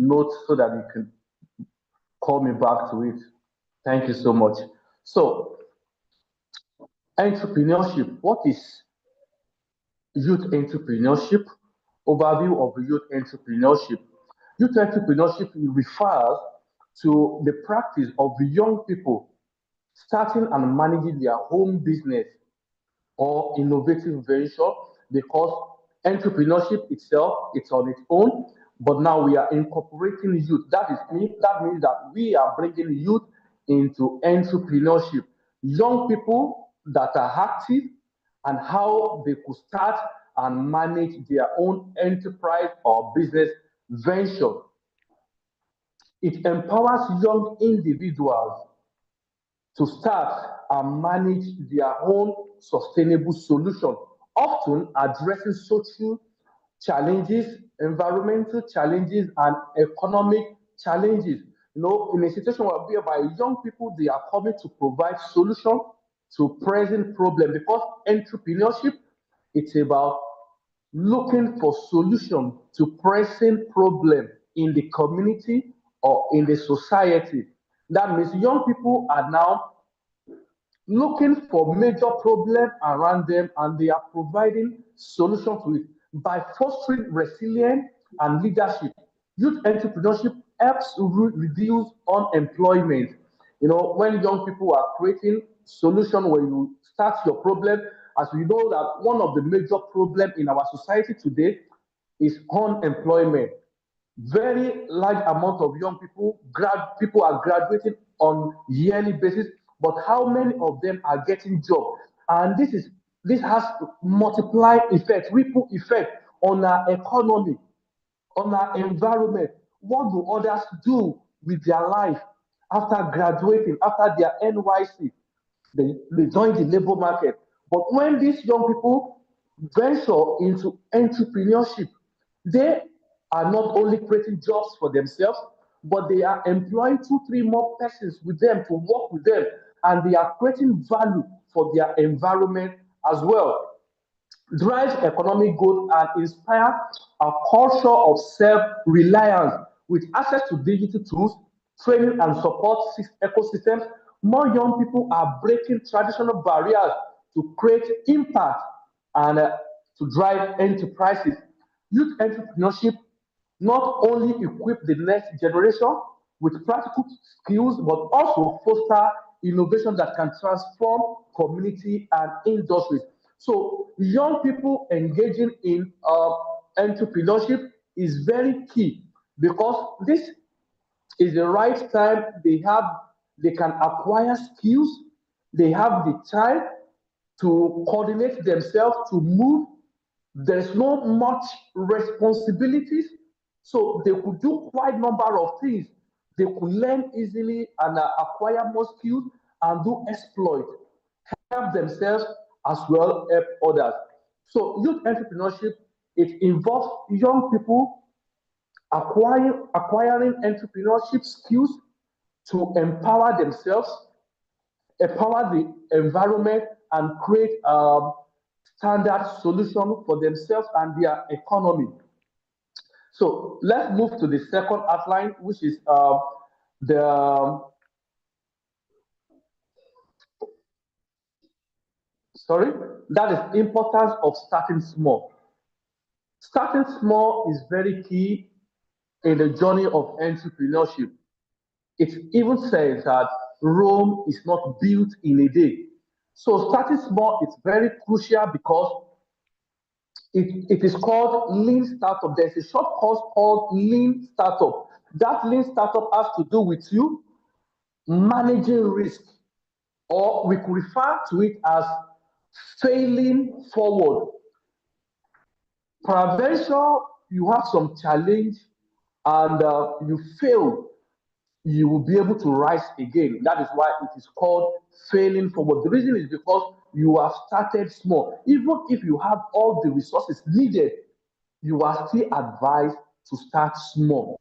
note so that you can call me back to it. Thank you so much. So, entrepreneurship. What is youth entrepreneurship? Overview of youth entrepreneurship. Youth entrepreneurship refers to the practice of young people starting and managing their home business or innovative venture, because entrepreneurship itself it's on its own, but now we are incorporating youth. That means that we are bringing youth into entrepreneurship. Young people that are active and how they could start and manage their own enterprise or business venture. It empowers young individuals to start and manage their own sustainable solution, often addressing social challenges, environmental challenges, and economic challenges. In a situation whereby young people they are coming to provide solution to present problem, because entrepreneurship it's about looking for solution to pressing problem in the community or in the society. That means young people are now looking for major problem around them and they are providing solution to it by fostering resilience and leadership. Youth entrepreneurship helps reduce unemployment. When young people are creating solution when you start your problem, as we know that one of the major problem in our society today is unemployment. Very large amount of young people are graduating on yearly basis, but how many of them are getting job? And this has multiply effect, ripple effect on our economy, on our environment. What do others do with their life after graduating, after their NYC? They join the labor market. But when these young people venture into entrepreneurship, they are not only creating jobs for themselves, but they are employing two, three more persons with them to work with them, and they are creating value for their environment as well. Drive economic growth and inspire a culture of self-reliance with access to digital tools, training and support ecosystems. More young people are breaking traditional barriers to create impact and to drive enterprises. Youth entrepreneurship not only equip the next generation with practical skills, but also foster innovation that can transform community and industries. So, young people engaging in entrepreneurship is very key, because this is the right time they can acquire skills, they have the time to coordinate themselves to move. There's not much responsibilities, so they could do quite number of things. They could learn easily and acquire more skills and do exploit, help themselves as well help others. So youth entrepreneurship it involves young people acquiring entrepreneurship skills to empower themselves, empower the environment, and create standard solution for themselves and their economy. So let's move to the second outline, which is the sorry, that is importance of starting small. Starting small is very key in the journey of entrepreneurship. It even says that Rome is not built in a day. So starting small is very crucial because it is called lean startup. There's a short course called lean startup. That lean startup has to do with you managing risk, or we could refer to it as failing forward. Peradventure, you have some challenge and you fail, you will be able to rise again. That is why it is called failing forward. The reason is because you have started small. Even if you have all the resources needed, you are still advised to start small.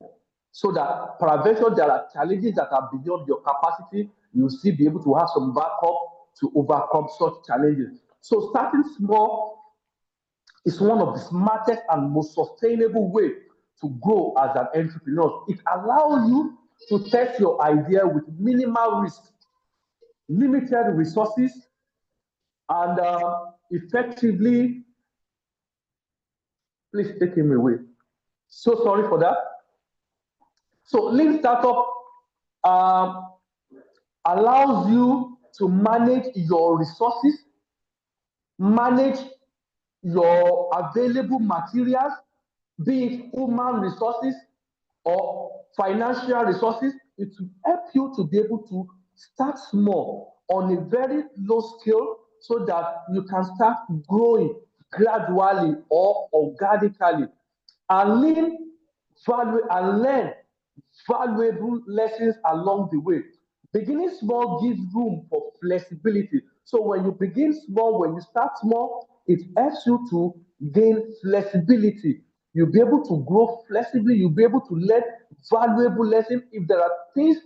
So that peradventure there are challenges that are beyond your capacity, you'll still be able to have some backup to overcome such challenges. So starting small is one of the smartest and most sustainable way to grow as an entrepreneur. It allows you to test your idea with minimal risk, limited resources, and effectively, please take him away. So sorry for that. So lean startup allows you to manage your resources, manage your available materials, be it human resources or financial resources. It will help you to be able to start small on a very low scale so that you can start growing gradually or organically and learn valuable lessons along the way. Beginning small gives room for flexibility. So when you begin small, when you start small, it helps you to gain flexibility. You'll be able to grow flexibly. You'll be able to learn valuable lessons. If there are things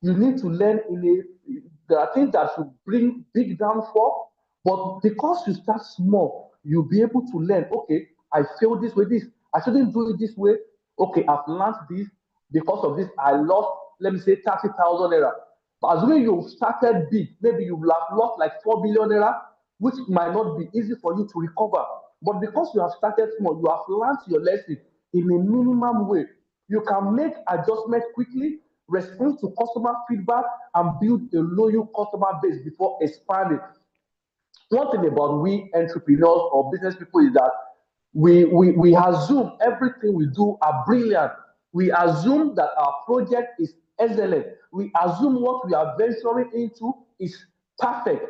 you need to learn there are things that should bring big downfall, but because you start small, you'll be able to learn. Okay, I failed this way, this I shouldn't do it this way. Okay, I've learned this. Because of this, I lost, let me say, 30,000 naira. But assuming you started big, maybe you will have lost like 4 billion naira, which might not be easy for you to recover. But because you have started small, you have learned your lesson in a minimum way. You can make adjustments quickly, respond to customer feedback, and build a loyal customer base before expanding. One thing about we entrepreneurs or business people is that we assume everything we do are brilliant. We assume that our project is excellent. We assume what we are venturing into is perfect.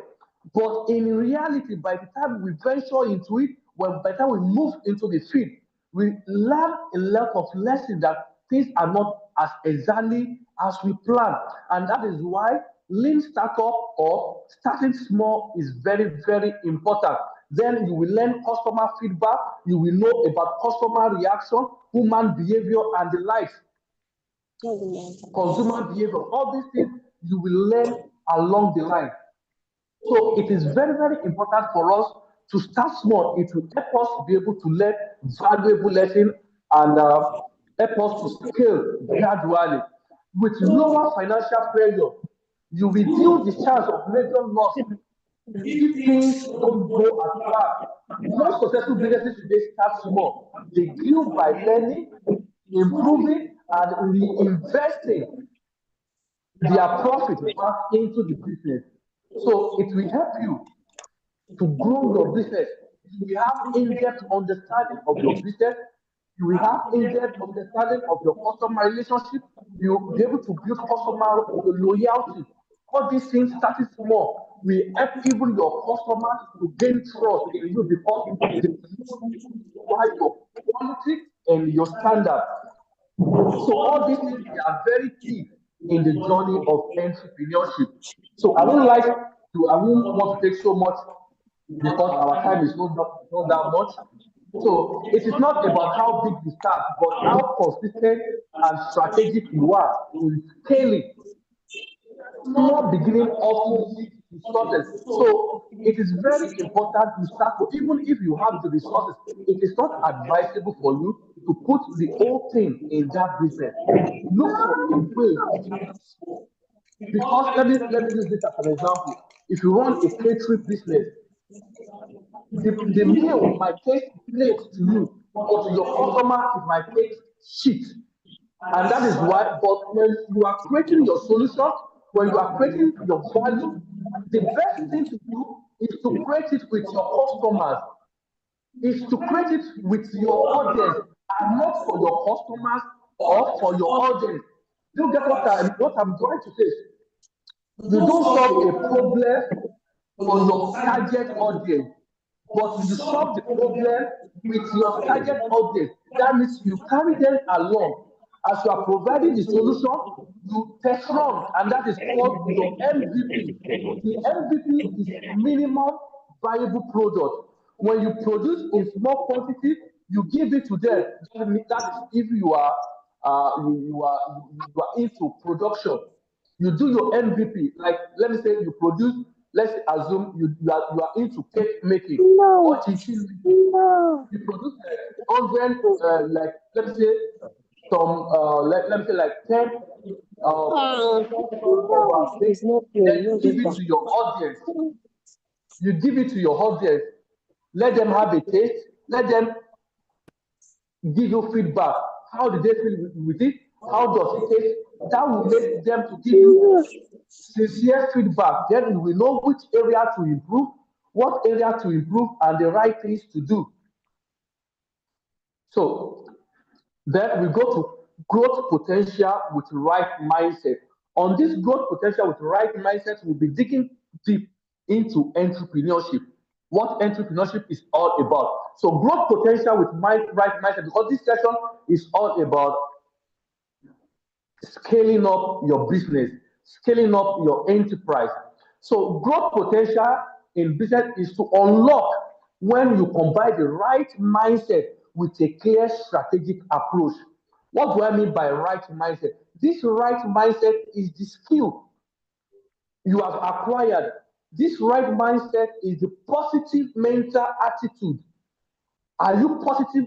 But in reality, by the time we venture into it, well, by the time we move into the field, we learn a lot of lessons that things are not as exactly as we plan. And that is why lean startup or starting small is very, very important. Then you will learn customer feedback, you will know about customer reaction, human behavior, and the likes, consumer behavior. All these things you will learn along the line. So it is very, very important for us to start small. It will help us be able to learn valuable lessons and help us to scale gradually. With lower financial pressure, you reduce the chance of major loss if things don't go as planned. Most successful businesses today start small. They grew by learning, improving, and reinvesting their profit back into the business. So it will help you to grow your business. You will have in-depth understanding of your business. You will have in-depth understanding of your customer relationship. You'll be able to build customer loyalty. All these things starting small will help even your customers to gain trust in you because they know why your quality and your standard. So all these things they are very key in the journey of entrepreneurship. So I won't want to take so much because our time is not that much. So it is not about how big you start, but how consistent and strategic you are in scaling. Small beginning often leads to success. So it is very important you start, even if you have the resources, it is not advisable for you to put the whole thing in that business. Look for a way to start small. Because let me use this as an example. If you run a catering business, the meal might taste great to you, but to your customer, it might taste shit. And that is why, but when you are creating your solution, when you are creating your value, the best thing to do is to create it with your customers, is to create it with your audience and not for your customers or for your audience. Do you get what I'm trying to say? You don't solve a problem for your target audience, but you solve the problem with your target audience. That means you carry them along. As you are providing the solution, you test run, and that is called your MVP. The MVP is minimum viable product. When you produce in small quantity, you give it to them. That is if you are you are into production. You do your MVP. Like let me say you produce let's assume you are into cake making. No, What you see, no. you produce like 100, like let's say let me say like 10 of our cake. It's not Then playing. you No, give this it back. to your audience. You give it to your audience. Let them have a taste. Let them give you feedback. How did they feel with it? How does it taste? That will make them to give you sincere feedback. Then we will know which area to improve, what area to improve, and the right things to do. So then we go to growth potential with right mindset. On this growth potential with right mindset, we'll be digging deep into entrepreneurship, what entrepreneurship is all about. So growth potential with right mindset, because this session is all about scaling up your business, scaling up your enterprise. So growth potential in business is to unlock when you combine the right mindset with a clear strategic approach. What do I mean by right mindset? This right mindset is the skill you have acquired. This right mindset is the positive mental attitude. Are you positive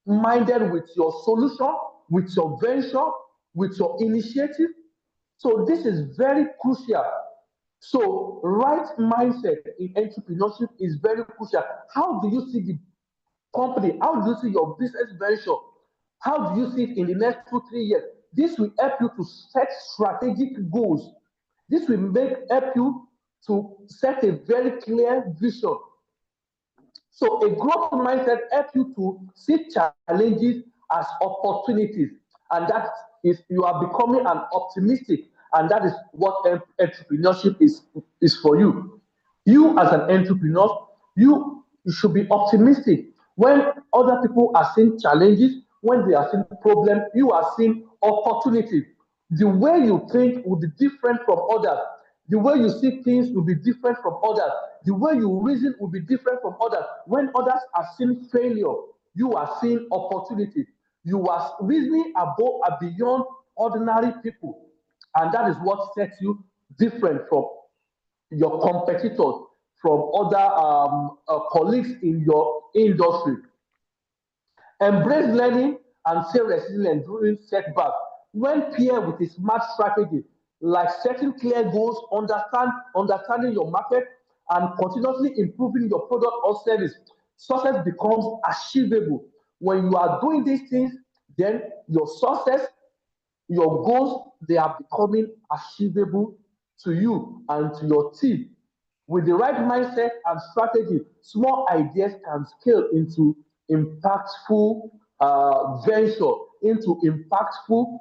minded with your solution, with your venture, with your initiative? So this is very crucial. So right mindset in entrepreneurship is very crucial. How do you see the company? How do you see your business venture? How do you see it in the next 2, 3 years? This will help you to set strategic goals. This will help you to set a very clear vision. So a growth mindset helps you to see challenges as opportunities, and that is you are becoming an optimistic, and that is what entrepreneurship is for you. You as an entrepreneur, you should be optimistic. When other people are seeing challenges, when they are seeing problems, you are seeing opportunities. The way you think will be different from others. The way you see things will be different from others. The way you reason will be different from others. When others are seeing failure, you are seeing opportunity. You are reasoning above and beyond ordinary people. And that is what sets you different from your competitors, from other colleagues in your industry. Embrace learning and stay resilient during setbacks. When paired with a smart strategy, like setting clear goals, understanding your market, and continuously improving your product or service, success becomes achievable. When you are doing these things, then your success, your goals, they are becoming achievable to you and to your team. With the right mindset and strategy, small ideas can scale into impactful venture, into impactful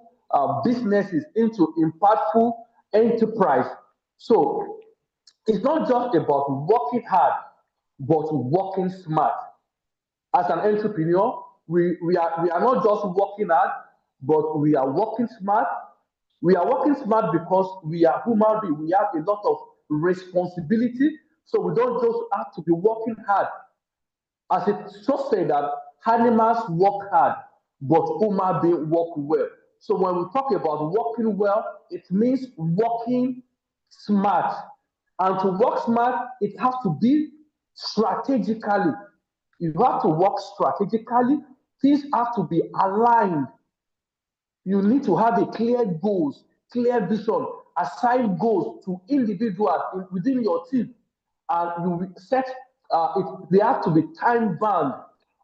businesses, into impactful enterprise. So it's not just about working hard, but working smart. As an entrepreneur, we are not just working hard, but we are working smart. We are working smart because we are human beings. We have a lot of responsibility. So we don't just have to be working hard. As it just said that animals work hard, but human beings work well. So when we talk about working well, it means working smart. And to work smart, it has to be strategically. You have to work strategically. Things have to be aligned. You need to have a clear goals, clear vision, assign goals to individuals within your team, and you set they have to be time bound.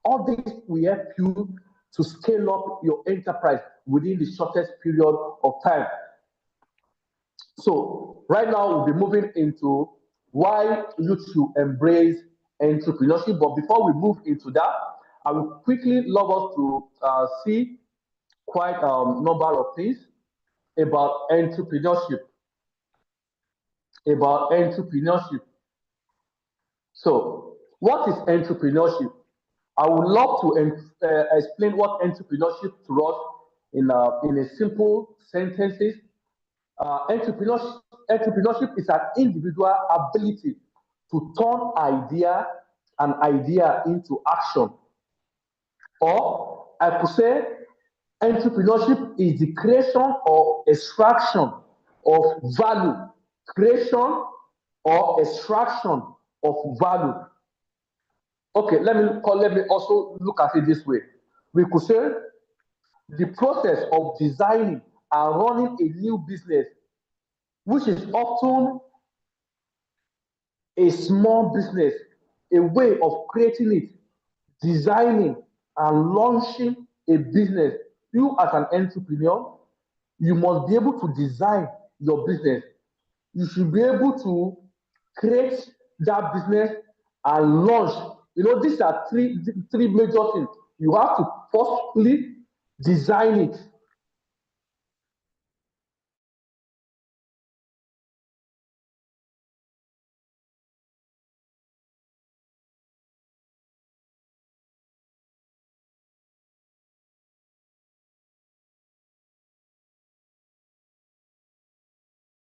All this will help you to scale up your enterprise within the shortest period of time. So right now we'll be moving into why you should embrace entrepreneurship. But before we move into that, I will quickly love us to see quite a number of things about entrepreneurship. About entrepreneurship. So, what is entrepreneurship? I would love to explain what entrepreneurship to us in a simple sentences. Entrepreneurship is an individual ability to turn an idea into action. Or I could say entrepreneurship is the creation or extraction of value, creation or extraction of value. Okay, let me also look at it this way. We could say the process of designing and running a new business, which is often a small business, a way of creating it, designing and launching a business. You, as an entrepreneur, you must be able to design your business. You should be able to create that business and launch. You know, these are three major things. You have to firstly design it.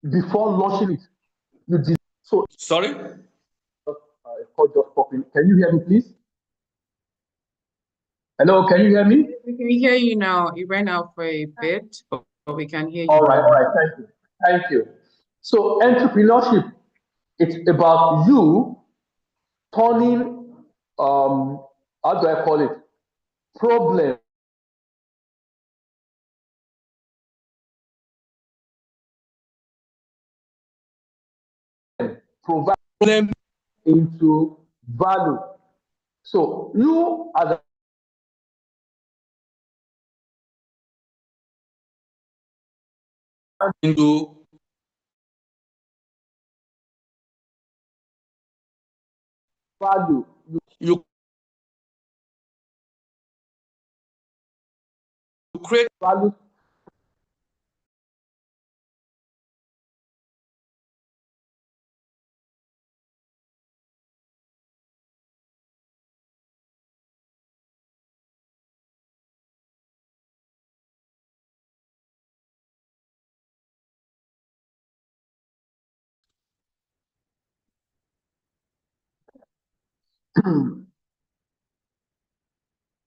Before launching it. So sorry, call just popping. Can you hear me, please? Hello, can you hear me? We can hear you now. You ran out for a bit, but we can hear you All right, now. all right. Thank you, thank you. So entrepreneurship, it's about you turning, how do I call it, problem provide them into value. So you as a into value, you create value.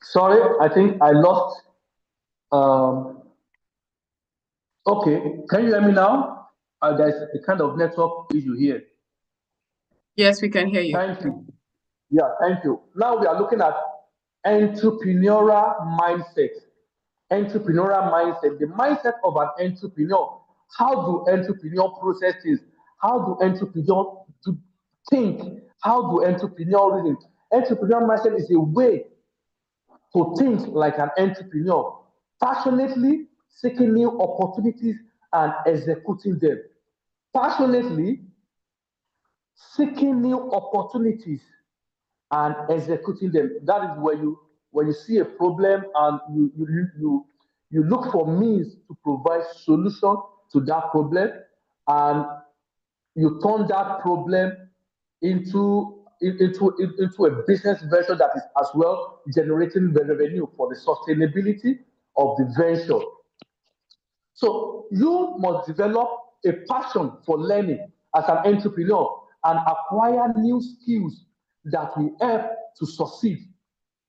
Sorry, I think I lost. Um, okay, can you hear me now? There's a kind of network issue here. Yes, we can hear you. Thank you. Yeah, thank you. Now we are looking at entrepreneurial mindset. Entrepreneurial mindset, the mindset of an entrepreneur. How do entrepreneurs process things? How do entrepreneurs think? How do entrepreneurs reason? Entrepreneurial mindset is a way to think like an entrepreneur, passionately seeking new opportunities and executing them. Passionately seeking new opportunities and executing them. That is where you when you see a problem and you look for means to provide solution to that problem, and you turn that problem into a business venture that is as well generating the revenue for the sustainability of the venture. So you must develop a passion for learning as an entrepreneur and acquire new skills that will help to succeed,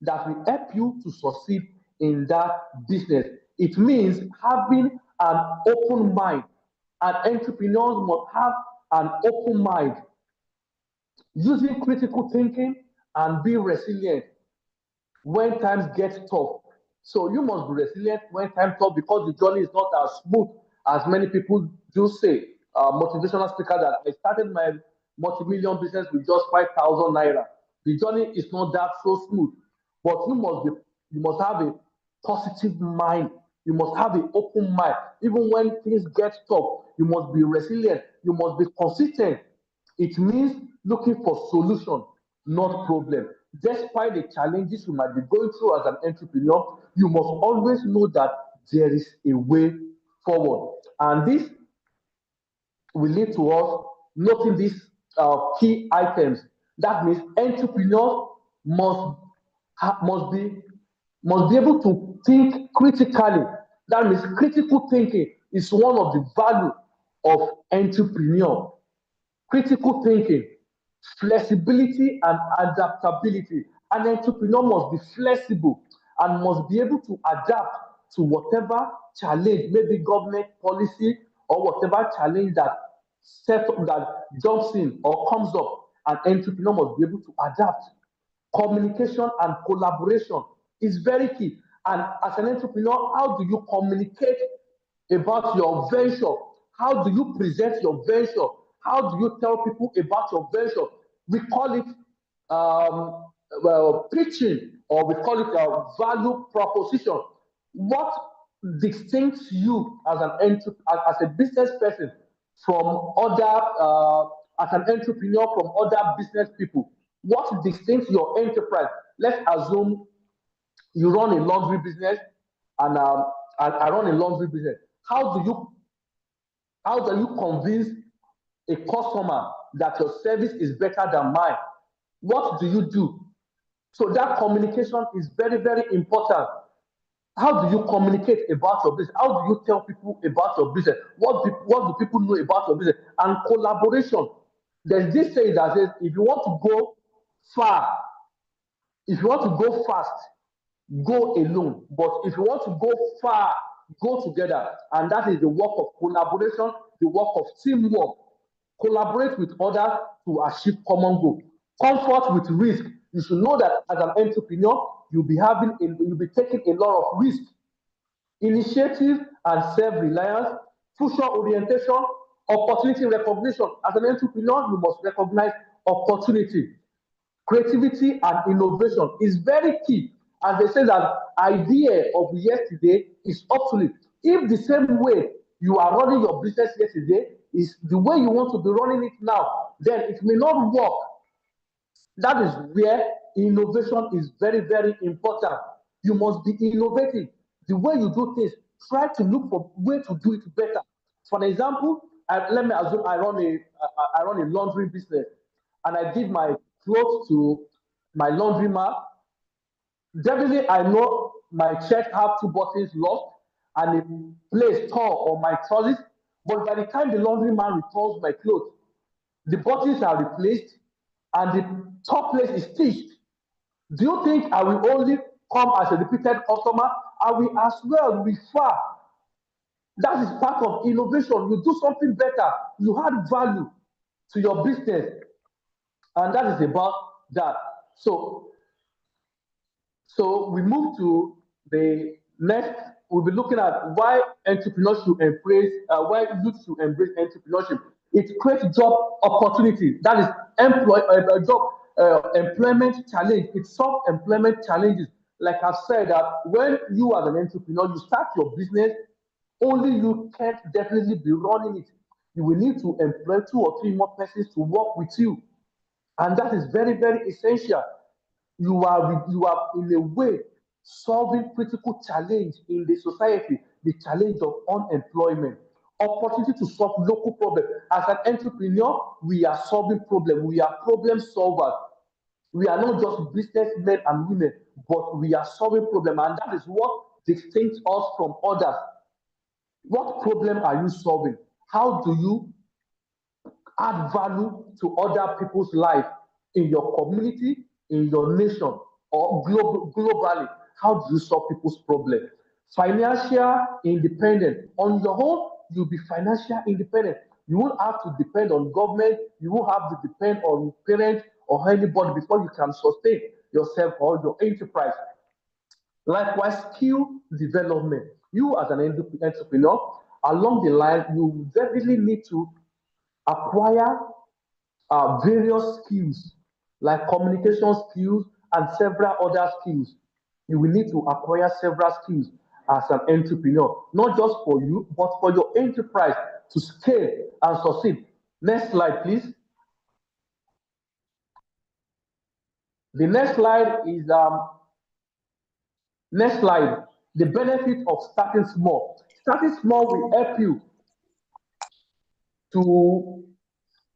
that will help you to succeed in that business. It means having an open mind. And entrepreneurs must have an open mind, using critical thinking and be resilient when times get tough. So you must be resilient when times tough because the journey is not as smooth as many people do say. Motivational speaker that I started my multi-million business with just 5,000 naira. The journey is not that so smooth, but you must have a positive mind. You must have an open mind. Even when things get tough, you must be resilient. You must be consistent. It means looking for solution, not problem. Despite the challenges you might be going through as an entrepreneur, you must always know that there is a way forward. And this will lead to us noting these key items. That means entrepreneurs must must be able to think critically. That means critical thinking is one of the value of entrepreneur. Critical thinking, flexibility and adaptability. An entrepreneur must be flexible and must be able to adapt to whatever challenge, maybe government policy or whatever challenge that setup that jumps in or comes up, an entrepreneur must be able to adapt. Communication and collaboration is very key. And as an entrepreneur, how do you communicate about your venture? How do you present your venture? How do you tell people about your venture? We call it pitching, or we call it a value proposition. What distincts you as as a business person from other, as an entrepreneur from other business people? What distincts your enterprise? Let's assume you run a laundry business, and I run a laundry business. How do you how do you convince a customer that your service is better than mine? What do you do? So that communication is very, very important. How do you communicate about your business? How do you tell people about your business? What do people know about your business? And collaboration. There's this saying that says, if you want to go far, if you want to go fast, go alone. But if you want to go far, go together. And that is the work of collaboration, the work of teamwork. Collaborate with others to achieve common goal. Comfort with risk. You should know that as an entrepreneur, you'll be taking a lot of risk. Initiative and self-reliance, future orientation, opportunity recognition. As an entrepreneur, you must recognize opportunity. Creativity and innovation is very key. As they say that idea of yesterday is obsolete. If the same way you are running your business yesterday is the way you want to be running it now, then it may not work. That is where innovation is very, very important. You must be innovative. The way you do things, try to look for way to do it better. For example, let me assume I run a laundry business, and I give my clothes to my laundromat. Definitely, I know my shirt have two buttons lost and a place tore on my trousers. But by the time the laundryman returns my clothes, the buttons are replaced and the top place is stitched. Do you think I will only come as a repeated customer? I will as well refer. That is part of innovation. You do something better, you add value to your business, and that is about that. So we move to the next. We'll be looking at why entrepreneurs should embrace, why youth should embrace entrepreneurship. It creates job opportunity. That is job employment challenge. It solves employment challenges. Like I've said, that when you as an entrepreneur, you start your business, only you can't definitely be running it. You will need to employ two or three more persons to work with you, and that is very, very essential. You are in a way solving critical challenge in the society, the challenge of unemployment, opportunity to solve local problem. As an entrepreneur, we are solving problem. We are problem solvers. We are not just businessmen and women, but we are solving problem, and that is what distinguishes us from others. What problem are you solving? How do you add value to other people's life in your community, in your nation, or globally? How do you solve people's problem? Financial independent. On your own, you'll be financial independent. You won't have to depend on government. You won't have to depend on parents or anybody before you can sustain yourself or your enterprise. Likewise, skill development. You as an entrepreneur, along the line, you definitely need to acquire various skills like communication skills and several other skills. You will need to acquire several skills as an entrepreneur, not just for you, but for your enterprise to scale and succeed. Next slide, please. The next slide. The benefit of starting small. Starting small will help you to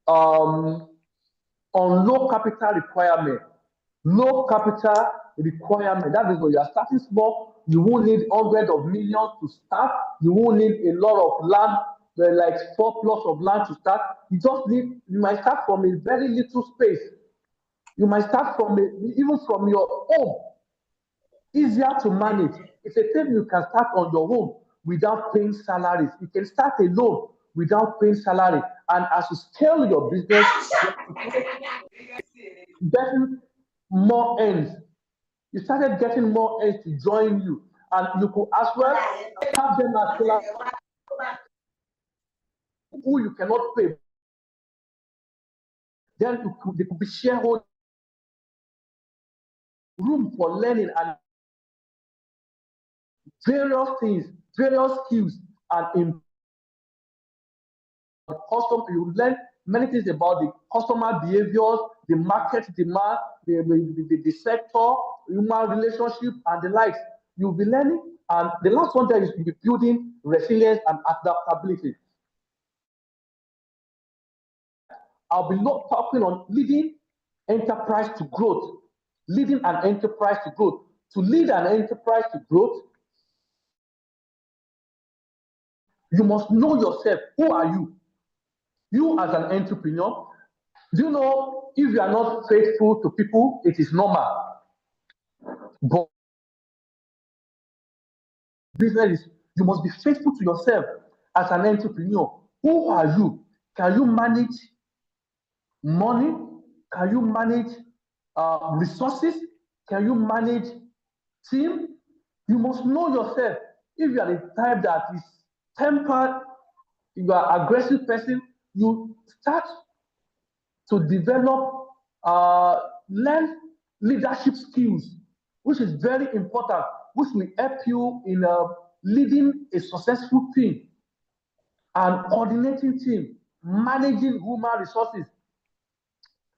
um, on low capital requirement. Low capital requirement. That is when you are starting small, you won't need hundreds of millions to start. You won't need a lot of land, like 4 plots of land to start. You might start from a very little space. You might start even from your home, easier to manage. It's a thing you can start on your own without paying salaries. You can start alone without paying salary. And as you scale your business, getting more ends. You started getting more ends to join you, and you could as well have them as well who you cannot pay. Then they could be shareholders, room for learning and various things, various skills, and in custom, you learn many things about the customer behaviors, the market demand, the sector, human relationship, and the likes. You'll be learning, and the last one there is to be building resilience and adaptability. I'll be not talking on leading enterprise to growth, leading an enterprise to growth. To lead an enterprise to growth, you must know yourself. Who are you? You as an entrepreneur, do you know if you are not faithful to people, it is normal. But business is you must be faithful to yourself as an entrepreneur. Who are you? Can you manage money? Can you manage resources? Can you manage team? You must know yourself. If you are the type that is tempered, you are aggressive person, you start to develop, learn leadership skills, which is very important, which will help you in leading a successful team and coordinating team, managing human resources.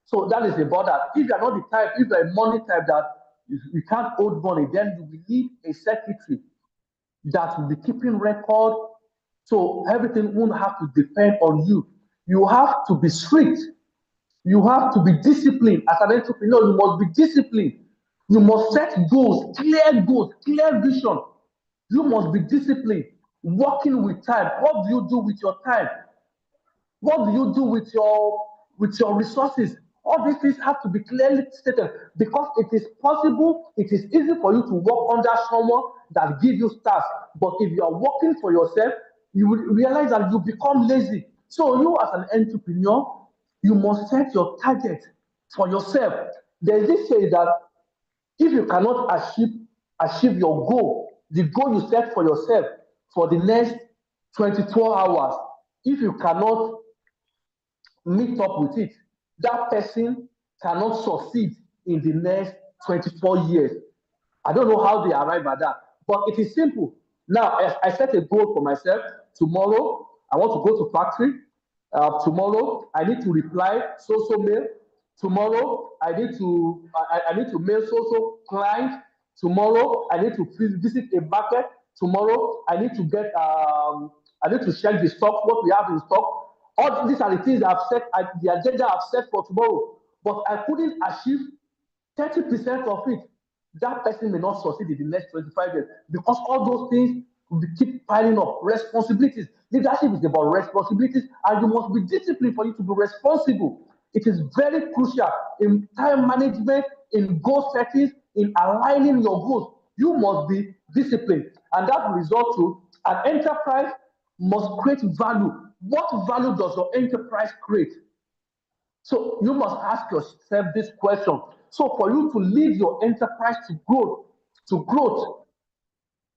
So that is about that. If you are not the type, if you are a money type that you can't hold money, then you will need a secretary that will be keeping record. So everything won't have to depend on you. You have to be strict. You have to be disciplined. As an entrepreneur, you must be disciplined. You must set goals, clear vision. You must be disciplined. Working with time. What do you do with your time? What do you do with your resources? All these things have to be clearly stated because it is possible, it is easy for you to work under someone that gives you tasks. But if you are working for yourself, you will realize that you become lazy. So you as an entrepreneur, you must set your target for yourself. There's this say that if you cannot achieve your goal, the goal you set for yourself for the next 24 hours, if you cannot meet up with it, that person cannot succeed in the next 24 years. I don't know how they arrive at that, but it is simple. Now, I set a goal for myself. Tomorrow, I want to go to factory. Tomorrow, I need to reply so mail. Tomorrow, I need to mail so client. Tomorrow, I need to visit a market. Tomorrow, I need to check the stock, what we have in stock. All these are the things I've set, the agenda I've set for tomorrow. But I couldn't achieve 30% of it. That person may not succeed in the next 25 years because all those things will keep piling up. Responsibilities. Leadership is about responsibilities, and you must be disciplined for you to be responsible. It is very crucial in time management, in goal settings, in aligning your goals. You must be disciplined, and that will result to an enterprise must create value. What value does your enterprise create? So you must ask yourself this question. So for you to lead your enterprise to growth,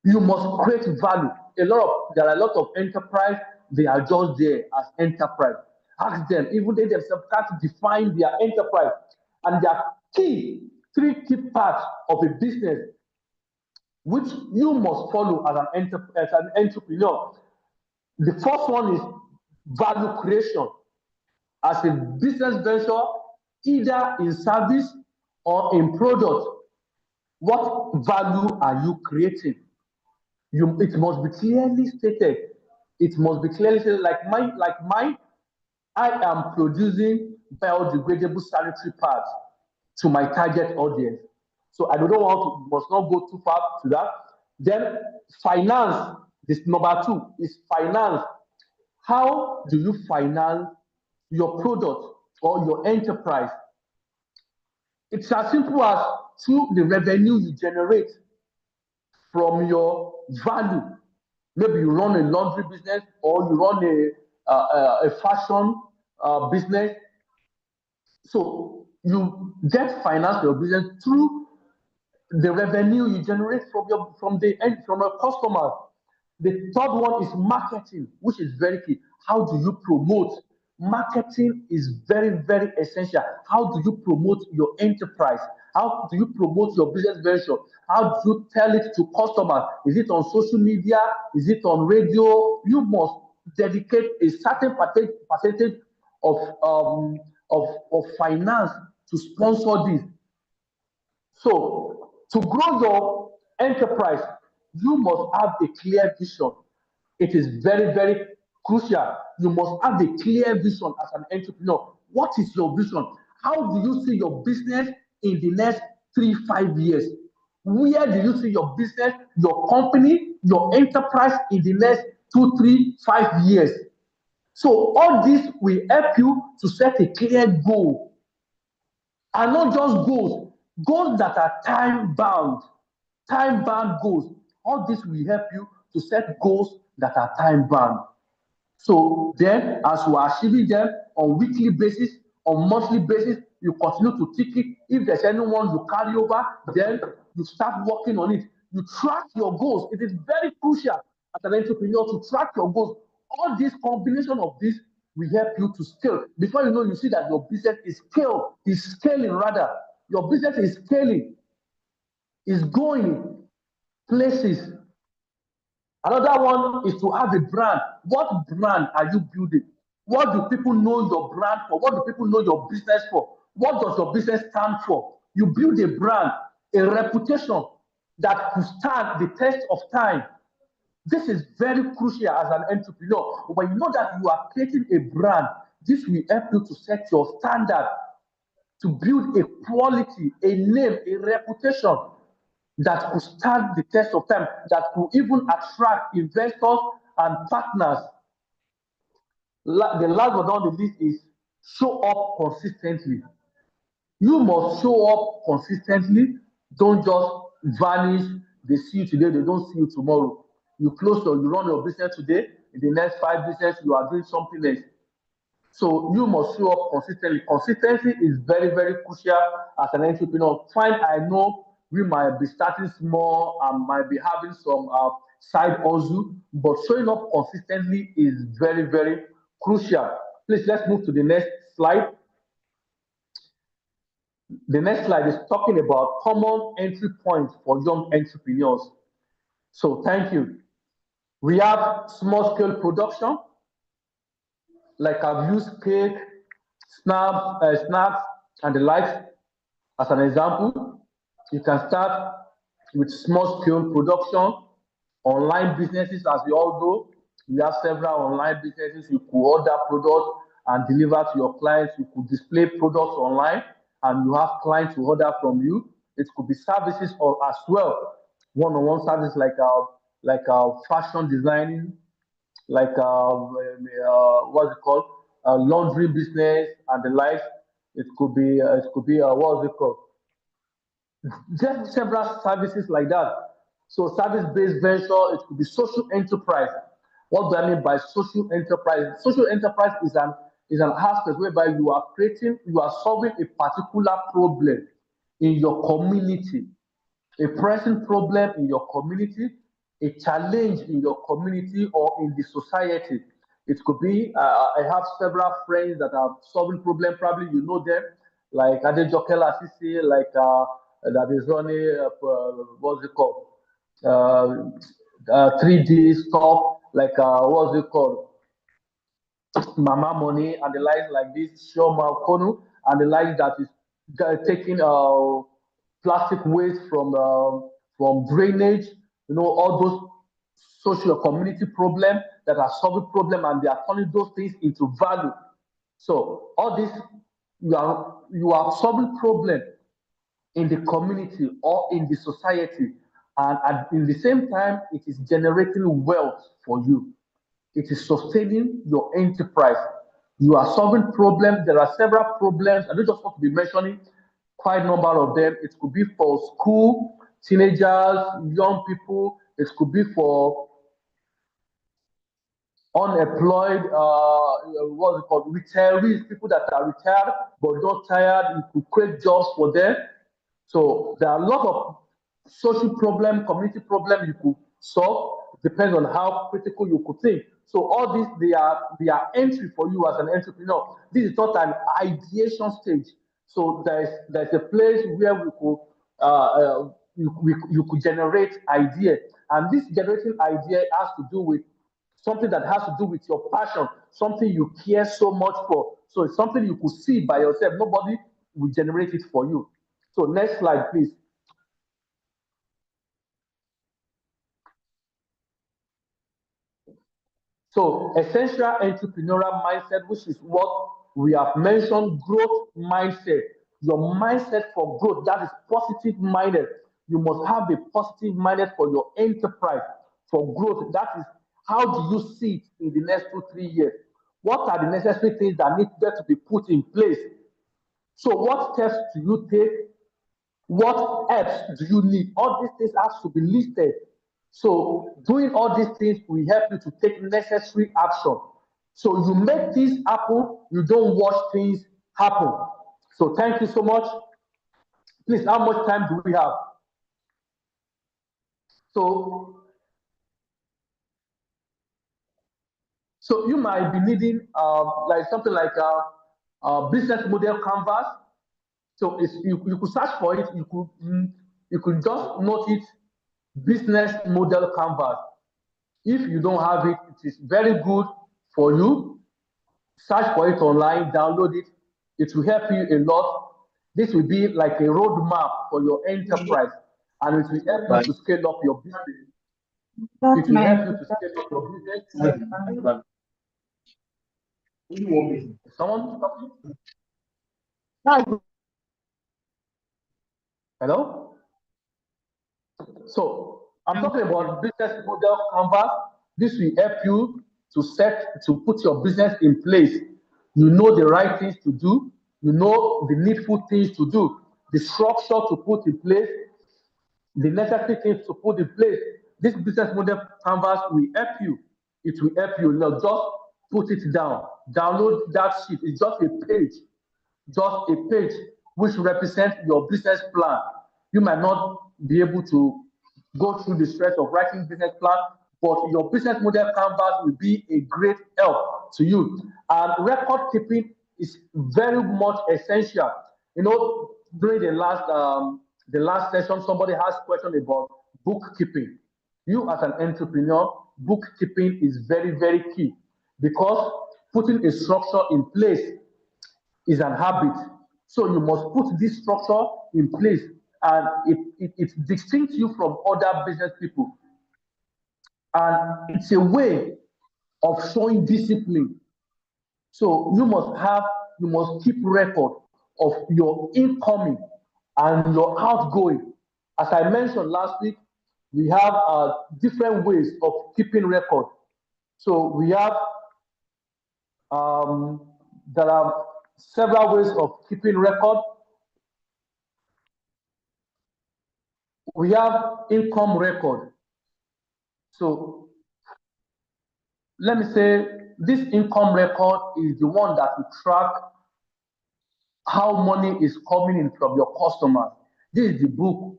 you must create value. There are a lot of enterprise, they are just there as enterprise. Ask them, even they themselves can't define their enterprise. And there are three key parts of a business which you must follow as an entrepreneur. The first one is value creation. As a business venture, either in service or in product, what value are you creating? It must be clearly stated. It must be clearly stated. Mine, I am producing biodegradable sanitary pads to my target audience. So I don't want to, must not go too far to that. Then finance, this number two is finance. How do you finance your product or your enterprise? It's as simple as through the revenue you generate from your value. Maybe you run a laundry business or you run a fashion business. So you get finance for your business through the revenue you generate from the end from a customer. The third one is marketing, which is very key. How do you promote? Marketing is very essential. How do you promote your enterprise? How do you promote your business venture? How do you tell it to customers? Is it on social media? Is it on radio? You must dedicate a certain percentage of of finance to sponsor this. So, to grow your enterprise, you must have a clear vision. It is very crucial. You must have a clear vision as an entrepreneur. What is your vision? How do you see your business in the next 3, 5 years? Where do you see your business, your company, your enterprise in the next 2, 3, 5 years? So, all this will help you to set a clear goal and not just goals that are time bound goals. All this will help you to set goals that are time bound. So then, as you are achieving them on weekly basis, on monthly basis, you continue to tick it. If there's anyone you carry over, then you start working on it. You track your goals. It is very crucial as an entrepreneur to track your goals. All this combination of this will help you to scale. Before you know, you see that your business is scaling rather. Your business is scaling, is going places. Another one is to have a brand. What brand are you building? What do people know your brand for? What do people know your business for? What does your business stand for? You build a brand, a reputation that could stand the test of time. This is very crucial as an entrepreneur. When you know that you are creating a brand, this will help you to set your standard, to build a quality, a name, a reputation that could stand the test of time, that could even attract investors and partners. The last but not the least is show up consistently. You must show up consistently. Don't just vanish. They see you today, they don't see you tomorrow. You close or you run your business today, in the next 5 business, you are doing something else. So you must show up consistently. Consistency is very crucial as an entrepreneur. Fine, I know we might be starting small and might be having some side hustle, but showing up consistently is very crucial. Please, let's move to the next slide. The next slide is talking about common entry points for young entrepreneurs. So thank you. We have small scale production, like I've used cake, snacks, and the likes as an example. You can start with small scale production, online businesses, as we all know. We have several online businesses. You could order products and deliver to your clients. You could display products online, and you have clients to order from you. It could be services or as well, one-on-one service like fashion designing, like what's it called, laundry business and the like. It could be what's it called, just several services like that. So service-based venture, it could be social enterprise. What do I mean by social enterprise? Social enterprise is an aspect whereby you are solving a particular problem in your community, a pressing problem in your community, a challenge in your community or in the society. It could be, I have several friends that are solving problem, probably you know them, like Adejokela Sisi, like that is running, what's it called? 3D stuff, like what's it called? Mama Money and the likes like this, Shoma Konu and the likes that is taking plastic waste from drainage, all those social community problem that are solving problem and they are turning those things into value. So all this you are solving problem in the community or in the society, and in the same time it is generating wealth for you. It is sustaining your enterprise. You are solving problems. There are several problems. I don't just want to be mentioning quite a number of them. It could be for school, teenagers, young people. It could be for unemployed, what's it called, retirees, people that are retired but not tired. You could create jobs for them. So there are a lot of social problem, community problem you could solve. Depends on how critical you could think. So all this, they are entry for you as an entrepreneur. This is not an ideation stage. So there's a place where we could you could generate idea, and this generating idea has to do with something that has to do with your passion, something you care so much for. So it's something you could see by yourself. Nobody will generate it for you. So next slide, please. So essential entrepreneurial mindset, which is what we have mentioned, growth mindset. Your mindset for growth, that is positive minded. You must have a positive mindset for your enterprise, for growth. That is, how do you see it in the next 2, 3 years? What are the necessary things that need to be put in place? So what steps do you take? What apps do you need? All these things have to be listed. So doing all these things will help you to take necessary action. So you make things happen, you don't watch things happen. So thank you so much. Please, how much time do we have? So, so you might be needing like something like a business model canvas. So you could search for it. You could just note it, business model canvas. If you don't have it, it is very good for you. Search for it online, download it. It will help you a lot. This will be like a roadmap for your enterprise, and it will help you to scale up your business. It will help you to scale up your business. Someone talking? Hello? So I'm talking about business model canvas. This will help you to put your business in place. You know the right things to do. You know the needful things to do. The structure to put in place. The necessary things to put in place. This business model canvas will help you. It will help you. Now just put it down. Download that sheet. It's just a page which represents your business plan. You might not be able to go through the stress of writing business plan, but your business model canvas will be a great help to you. And record keeping is very much essential. You know, during the last session, somebody asked a question about bookkeeping. You as an entrepreneur, bookkeeping is very, very key because putting a structure in place is an habit. So you must put this structure in place, and it distincts you from other business people. And it's a way of showing discipline. So you must keep record of your incoming and your outgoing. As I mentioned last week, we have different ways of keeping record. So um, there are several ways of keeping record. We have income record. So let me say this income record is the one that will track how money is coming in from your customers. This is the book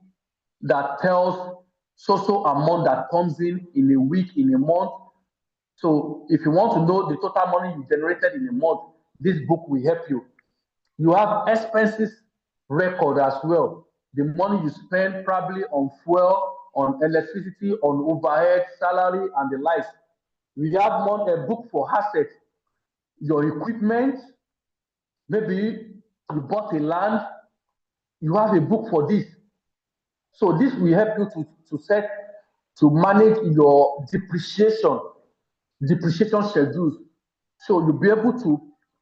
that tells so amount that comes in a week, in a month. So if you want to know the total money you generated in a month, this book will help you. You have expenses record as well. The money you spend probably on fuel, on electricity, on overhead, salary, and the likes. We have a book for assets, your equipment. Maybe you bought a land, you have a book for this. So this will help you to manage your depreciation schedules. So you'll be able to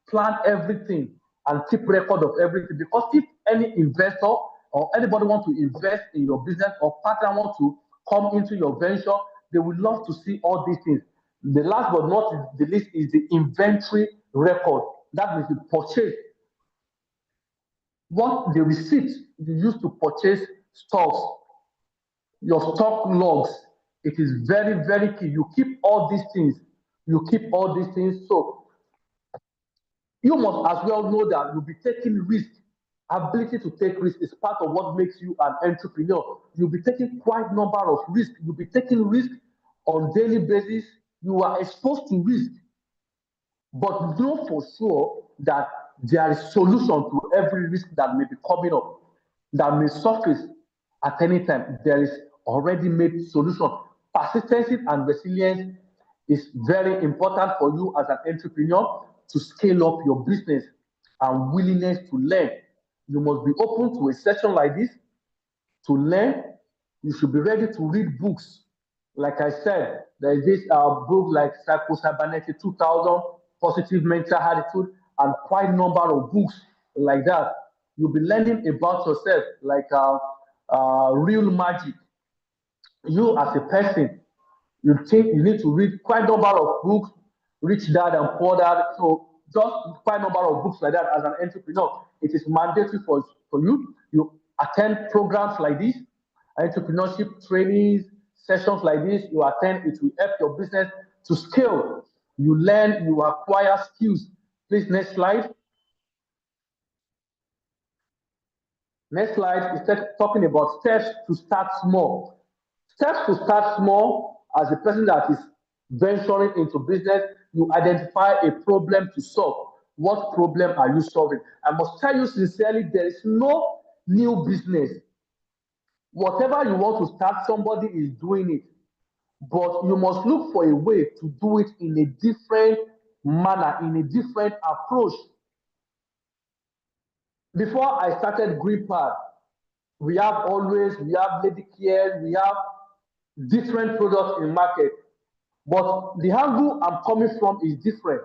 plan everything and keep record of everything. Because if any investor or anybody want to invest in your business or partner want to come into your venture, they would love to see all these things. The last but not the least is the inventory record. That means the purchase. What the receipt you use to purchase stocks, your stock logs, it is very, very key. You keep all these things. You keep all these things. So you must as well know that you'll be taking risk. Ability to take risk is part of what makes you an entrepreneur. You'll be taking quite number of risks. You'll be taking risk on daily basis. You are exposed to risk, but know for sure that there is solution to every risk that may be coming up, that may surface at any time. There is already made solution. Persistency and resilience is very important for you as an entrepreneur to scale up your business, and willingness to learn. You must be open to a session like this to learn. You should be ready to read books. Like I said, there is this book like Psycho Cybernetics 2000, Positive Mental Attitude, and quite number of books like that. You'll be learning about yourself, like real magic. You as a person, you think you need to read quite number of books, Rich Dad and Poor Dad. So just quite number of books like that as an entrepreneur. It is mandatory for you. You attend programs like this, entrepreneurship trainings, sessions like this. You attend, it will help your business to scale. You learn, you acquire skills. Please, next slide. Next slide is talking about steps to start small. Steps to start small, as a person that is venturing into business, you identify a problem to solve. What problem are you solving? I must tell you sincerely, there is no new business. Whatever you want to start, somebody is doing it. But you must look for a way to do it in a different manner, in a different approach. Before I started GreenPad, we have Lady Care, we have different products in market. But the angle I'm coming from is different.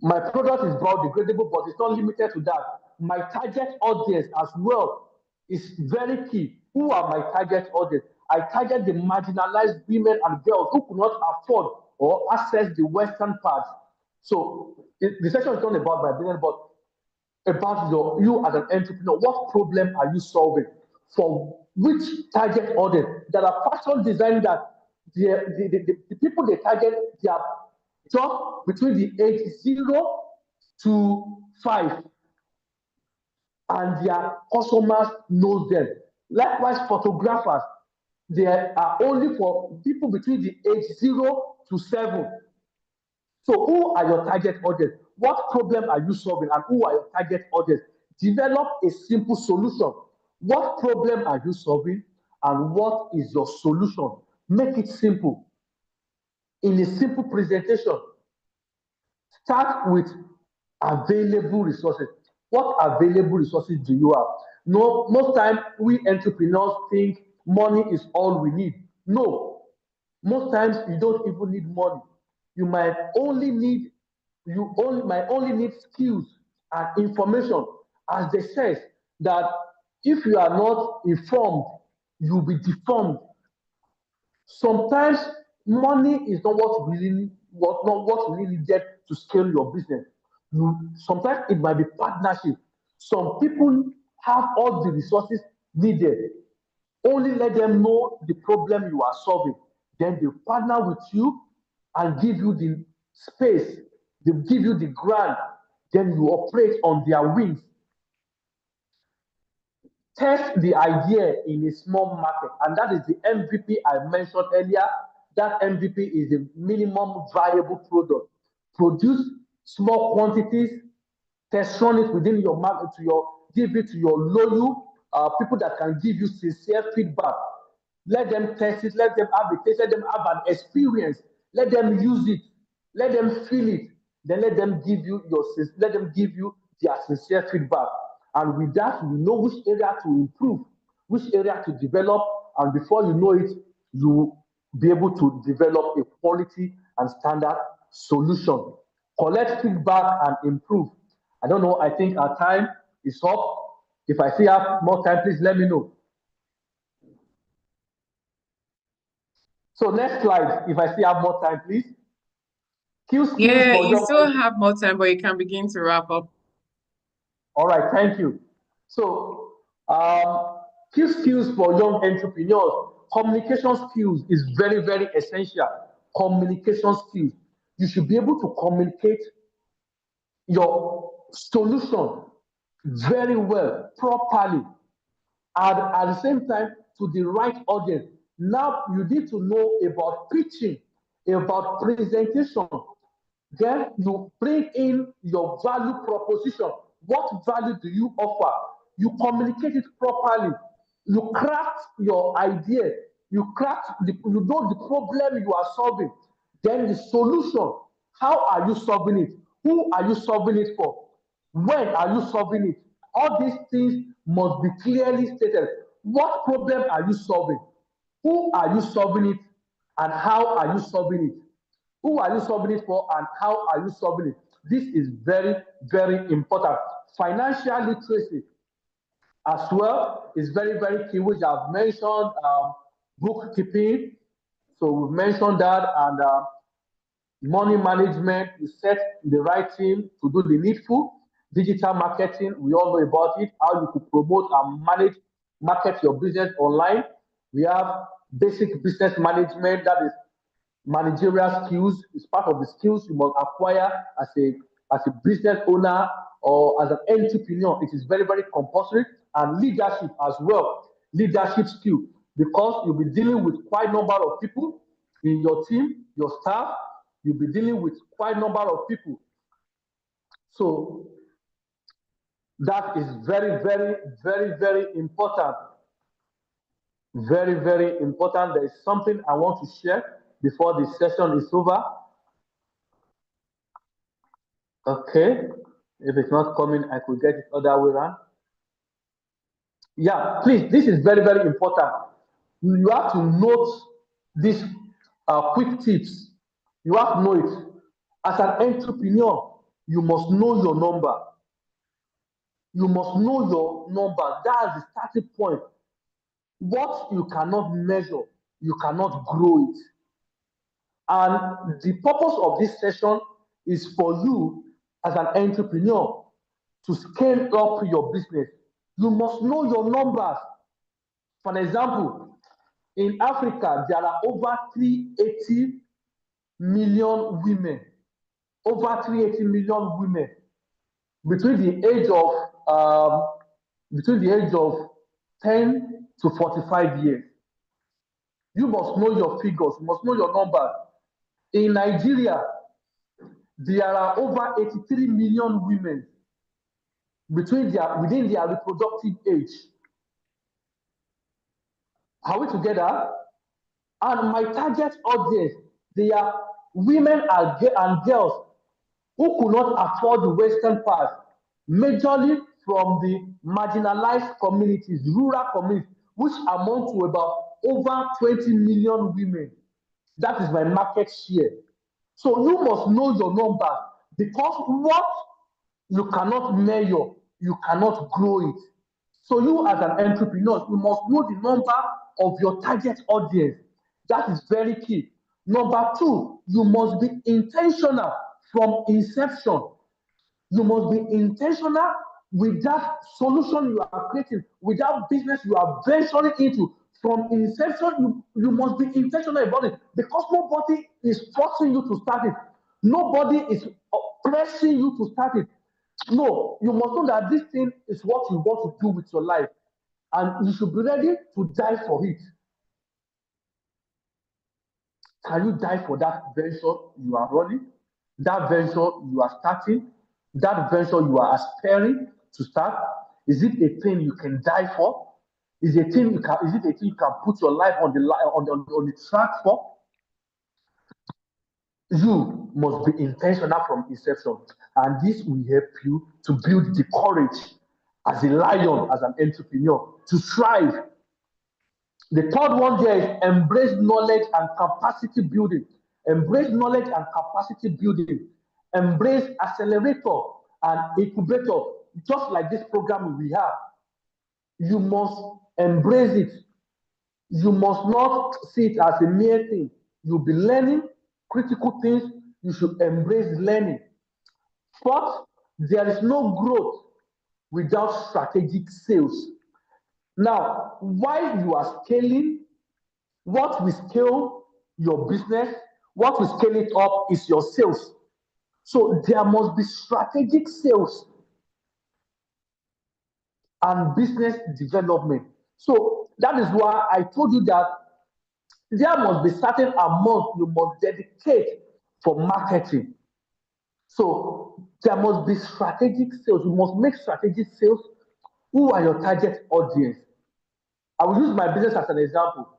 My product is biodegradable, but it's not limited to that. My target audience as well is very key. Who are my target audience? I target the marginalized women and girls who could not afford or access the Western parts. So the session is not about my business, but about you as an entrepreneur. What problem are you solving? For which target audience? There are fashion designers that the people they target, they are just between the age 0 to 5, and their customers know them. Likewise, photographers, they are only for people between the age 0 to 7. So who are your target audience? What problem are you solving, and who are your target audience? Develop a simple solution. What problem are you solving, and what is your solution? Make it simple. In a simple presentation, start with available resources. What available resources do you have? No, most time we entrepreneurs think money is all we need. No, most times you don't even need money. You might only need skills and information. As they say that if you are not informed, you'll be deformed. Sometimes money is not what really needed to scale your business. Sometimes it might be partnership. Some people have all the resources needed. Only let them know the problem you are solving. Then they partner with you and give you the space. They give you the grant. Then you operate on their wings. Test the idea in a small market, and that is the MVP I mentioned earlier. That MVP is the minimum viable product. Produce small quantities, test run it within your market, give it to your loyal people that can give you sincere feedback. Let them test it, let them have a taste, let them have an experience, let them use it, let them feel it, then let them give you their sincere feedback. And with that, you know which area to improve, which area to develop, and before you know it, you be able to develop a quality and standard solution. Collect feedback and improve. I don't know, I think our time is up. If I still have more time, please let me know. So next slide, if I still have more time, please. Skills Yeah, for you young. still have more time, but you can begin to wrap up. All right, thank you. So, key skills for young entrepreneurs. Communication skills is very, very essential. communication skills. You should be able to communicate your solution very well, properly, and at the same time to the right audience. Now you need to know about pitching, about presentation. Then you bring in your value proposition. What value do you offer? You communicate it properly. You craft your idea. You know the problem you are solving. Then the solution. How are you solving it? Who are you solving it for? When are you solving it? All these things must be clearly stated. What problem are you solving? Who are you solving it? And how are you solving it? Who are you solving it for and how are you solving it? This is very, very important. Financial literacy as well is very, very key, which I've mentioned. Bookkeeping, so we've mentioned that, and money management. You set the right team to do the needful. Digital marketing, we all know about it, how you could promote and market your business online. We have basic business management, that is managerial skills. Is part of the skills you must acquire as a business owner or as an entrepreneur. It is very, very compulsory. And leadership as well, leadership skill, because you'll be dealing with quite a number of people in your team, your staff. You'll be dealing with quite a number of people. So that is very, very, very, very important. Very, very important. There is something I want to share before the session is over. Okay. If it's not coming, I could get it other way around. Yeah, please, this is very, very important. You have to note these quick tips. You have to know it. As an entrepreneur, you must know your number. You must know your number. That's the starting point. What you cannot measure, you cannot grow it. And the purpose of this session is for you as an entrepreneur to scale up your business. You must know your numbers. For example, in Africa, there are over 380 million women. Over 380 million women between the age of 10 to 45 years. You must know your figures, you must know your numbers. In Nigeria, there are over 83 million women within their reproductive age. Are we together? And my target audience, they are women and girls who could not afford the Western part, majorly from the marginalized communities, rural communities, which amount to about over 20 million women. That is my market share. So you must know your number, because what you cannot measure, you cannot grow it. So you as an entrepreneur, you must know the number of your target audience. That is very key. Number two, you must be intentional from inception. You must be intentional with that solution you are creating, with that business you are venturing into. From inception, you must be intentional about it, because nobody is forcing you to start it. Nobody is pressing you to start it. No, you must know that this thing is what you want to do with your life, and you should be ready to die for it. Can you die for that venture you are running, that venture you are starting, that venture you are aspiring to start? Is it a thing you can die for? Is it a thing you can put your life on the track for? You must be intentional from inception, and this will help you to build the courage as a lion, as an entrepreneur, to strive. The third one there is embrace knowledge and capacity building. Embrace knowledge and capacity building. Embrace accelerator and incubator, just like this program we have. You must embrace it. You must not see it as a mere thing. You'll be learning critical things. You should embrace learning. Fourth, there is no growth without strategic sales. Now, while you are scaling, what will scale your business, What will scale it up is your sales. So there must be strategic sales and business development. So that is why I told you that there must be certain amount you must dedicate for marketing. So there must be strategic sales. You must make strategic sales. Who are your target audience? I will use my business as an example.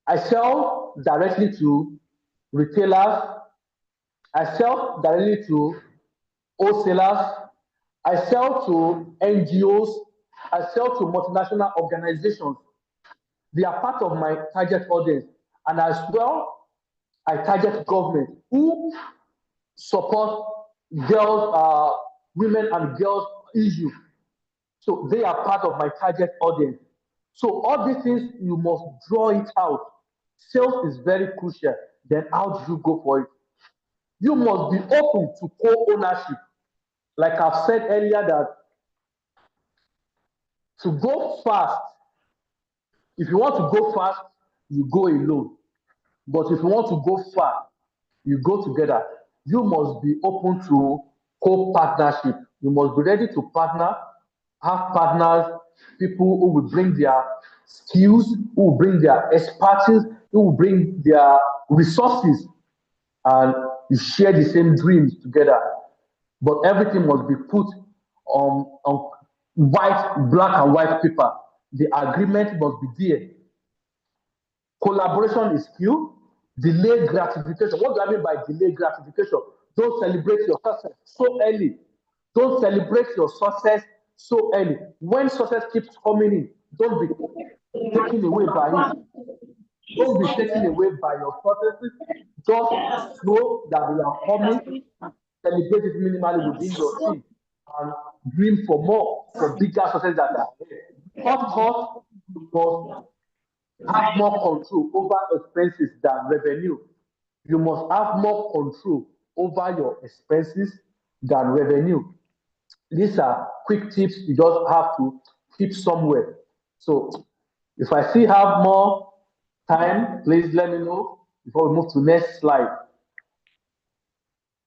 I sell directly to retailers. I sell directly to wholesalers. I sell to NGOs. I sell to multinational organizations. They are part of my target audience. And as well, I target government who support girls, women and girls issue. So they are part of my target audience. So all these things, you must draw it out. Sales is very crucial. Then how do you go for it? You must be open to co-ownership. Like I've said earlier, that to go fast, if you want to go fast, you go alone. But if you want to go far, you go together. You must be open to co-partnership. You must be ready to partner, have partners, people who will bring their skills, who will bring their expertise, who will bring their resources, and you share the same dreams together. But everything must be put on black and white paper. The agreement must be there. Collaboration is skill. Delayed gratification. What do I mean by delayed gratification? Don't celebrate your success so early. Don't celebrate your success so early. When success keeps coming in, don't be taken away by it. Don't be taken away by your successes. Just know that they are coming. Celebrate it minimally within your team and dream for more, for bigger success that are ahead. Of course, because have more control over expenses than revenue. You must have more control over your expenses than revenue. These are quick tips you just have to keep somewhere. So if I still have more time, please let me know before we move to next slide.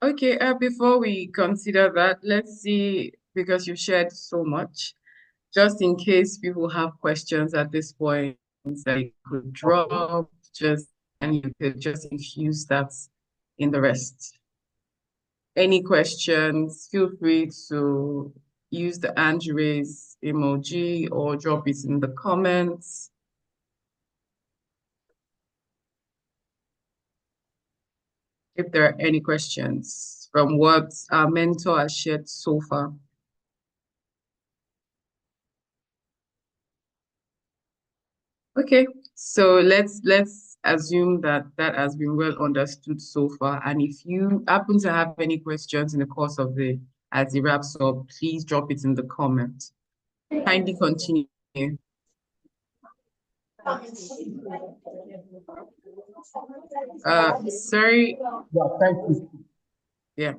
Okay, before we consider that, let's see, because you've shared so much, just in case people have questions at this point, that you could drop, and you could just infuse that in the rest. Any questions, feel free to use the hand raise emoji or drop it in the comments. If there are any questions from what our mentor has shared so far. Okay, so let's assume that that has been well understood so far. And if you happen to have any questions in the course of as it wraps up, please drop it in the comments. Kindly continue. Sorry. Yeah, thank you. Yeah.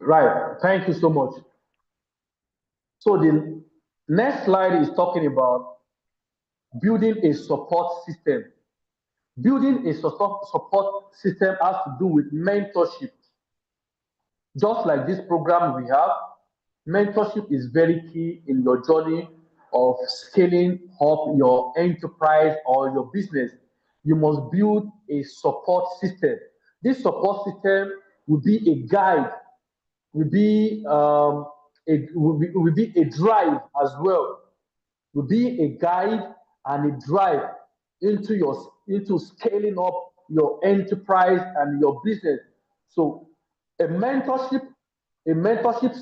Right. Thank you so much. So the next slide is talking about building a support system. Building a support system has to do with mentorship. Just like this program we have, mentorship is very key in your journey of scaling up your enterprise or your business. You must build a support system. This support system will be a guide, will be will be a drive as well. Will be a guide and a drive into scaling up your enterprise and your business. So a mentorship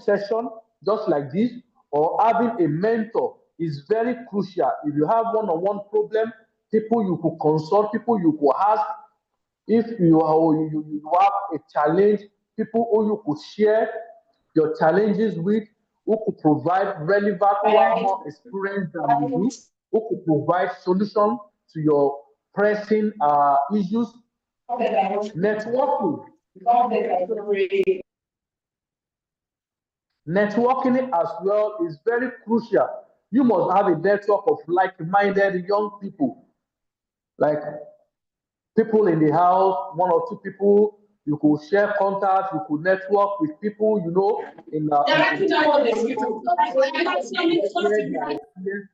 session just like this, or having a mentor, is very crucial. If you have one-on-one problem, people you could consult, people you could ask. If you have a challenge, people who you could share your challenges with, who could provide relevant, who have more experience than you do, who could provide solution to your pressing issues. Networking. Networking as well is very crucial. You must have a network of like-minded young people, like people in the house, one or two people. You could share contacts, you could network with people, in share their experience,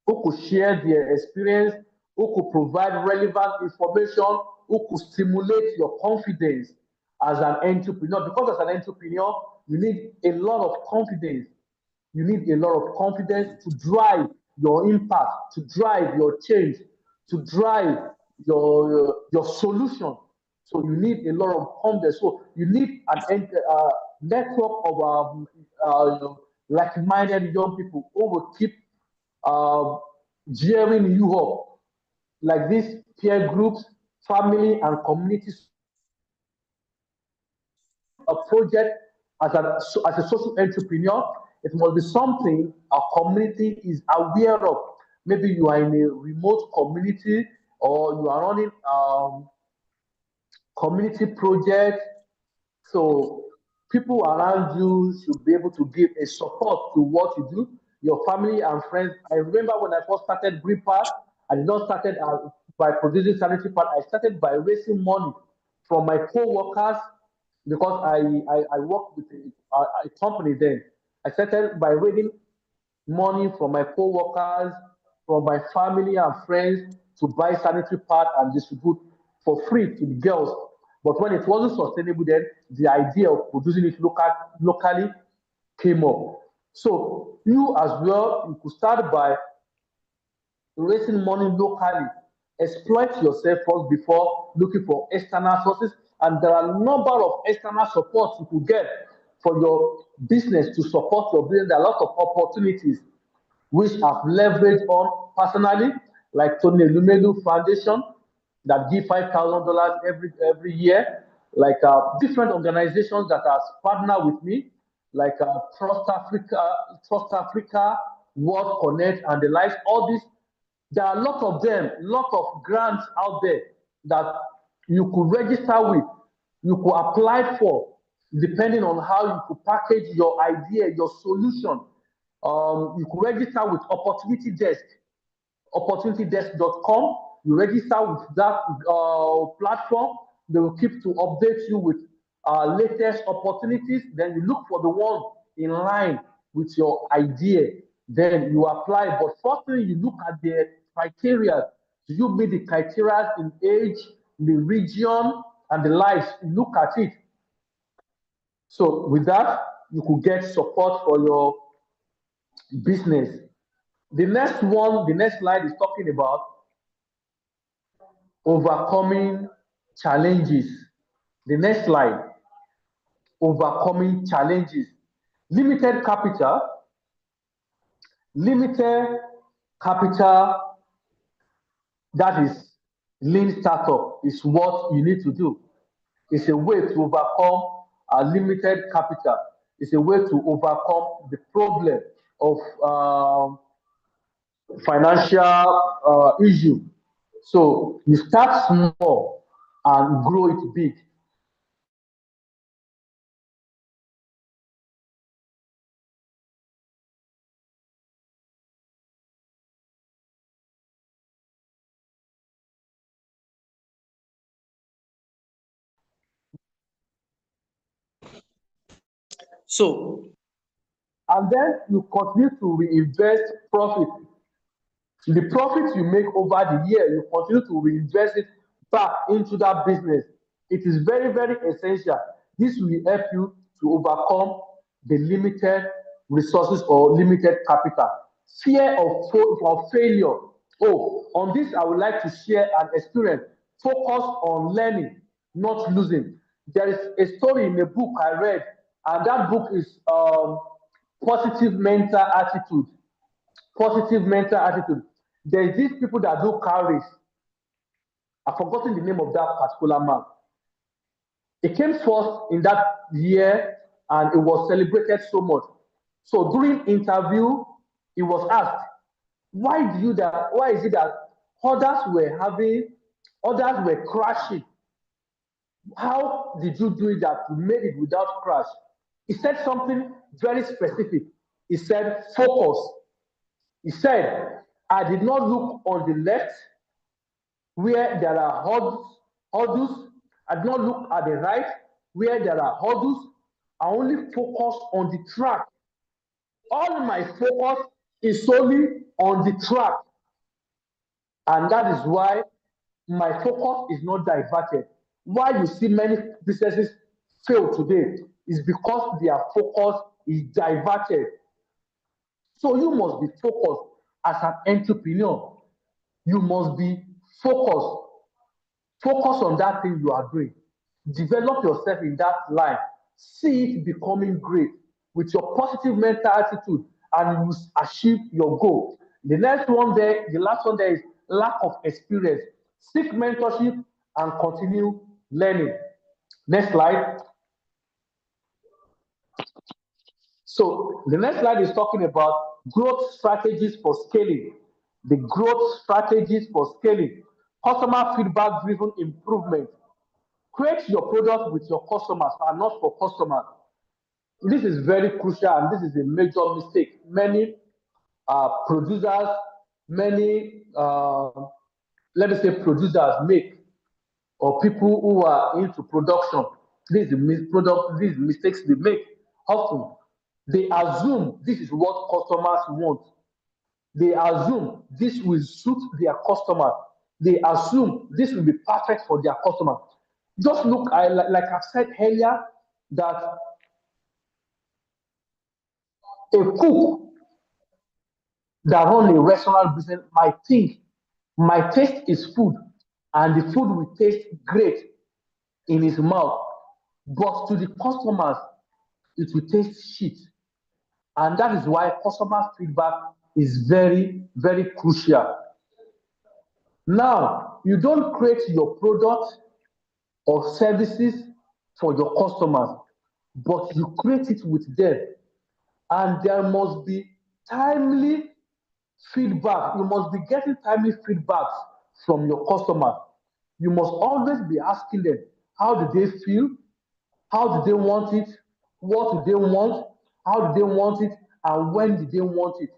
who could share their experience, who could provide relevant information, who could stimulate your confidence as an entrepreneur. Because as an entrepreneur, you need a lot of confidence. You need a lot of confidence to drive your impact, to drive your change, to drive your solution. So you need a lot of confidence. So you need an network of like-minded young people who will keep uh, gearing you up, like these peer groups, family, and communities. A project as a social entrepreneur, it must be something a community is aware of. Maybe you are in a remote community or you are running community project. So people around you should be able to give a support to what you do. Your family and friends. I remember when I first started Green Path, I did not started by producing sanitary pad. I started by raising money from my co-workers because I worked with a company then. I started by raising money from my co-workers, from my family and friends to buy sanitary pad and distribute for free to the girls. But when it wasn't sustainable, then the idea of producing it locally came up. So you as well, you could start by raising money locally. Exploit yourself first before looking for external sources. And there are a number of external supports you could get for your business to support your business. There are a lot of opportunities which I've leveraged on personally, like Tony Lumelu Foundation that give $5,000 every year, like different organizations that are partner with me, like Trust Africa, World Connect, and the likes. All these, there are a lot of them, lot of grants out there that you could register with, you could apply for, depending on how you could package your idea, your solution. You could register with opportunitydesk.com. You register with that platform. They will keep to update you with latest opportunities. Then you look for the one in line with your idea. Then you apply. But firstly, you look at the criteria. Do you meet the criteria in age, the region, and the lives? Look at it. So with that, you could get support for your business. The next slide is talking about overcoming challenges. The next slide, overcoming challenges. Limited capital, limited capital, that is lean startup, is what you need to do. It's a way to overcome a limited capital. It's a way to overcome the problem of financial issue. So you start small and grow it big. So, and then you continue to reinvest profit. The profit you make over the year, you continue to reinvest it back into that business. It is very, very essential. This will help you to overcome the limited resources or limited capital. Fear of failure. Oh, on this, I would like to share an experience. Focus on learning, not losing. There is a story in a book I read, and that book is Positive Mental Attitude. Positive mental attitude. There's these people that do car race. I've forgotten the name of that particular man. It came first in that year and it was celebrated so much. So during interview, it was asked, why is it that others were crashing? How did you do it that you made it without crash? He said something very specific. He said, focus. He said, I did not look on the left where there are hurdles. I did not look at the right where there are hurdles. I only focus on the track. All my focus is solely on the track. And that is why my focus is not diverted. Why you see many businesses fail today is because their focus is diverted. So you must be focused as an entrepreneur. You must be focused. Focus on that thing you are doing. Develop yourself in that line. See it becoming great with your positive mental attitude, and you achieve your goal. The last one there is lack of experience. Seek mentorship and continue learning. Next slide. So the next slide is talking about growth strategies for scaling. The growth strategies for scaling. Customer feedback driven improvement. Create your product with your customers and not for customers. This is very crucial and this is a major mistake. Many producers, many, let me say, producers make, or people who are into production. These mistakes they make often. They assume this is what customers want. They assume this will suit their customer. They assume this will be perfect for their customer. Just look, like I've said earlier, that a cook that runs a restaurant business might think my taste is food and the food will taste great in his mouth, but to the customers, it will taste shit. And that is why customer feedback is very, very crucial. Now, you don't create your product or services for your customers, but you create it with them. And there must be timely feedback. You must be getting timely feedbacks from your customers. You must always be asking them, how do they feel? How do they want it? What do they want? How do they want it? And when do they want it?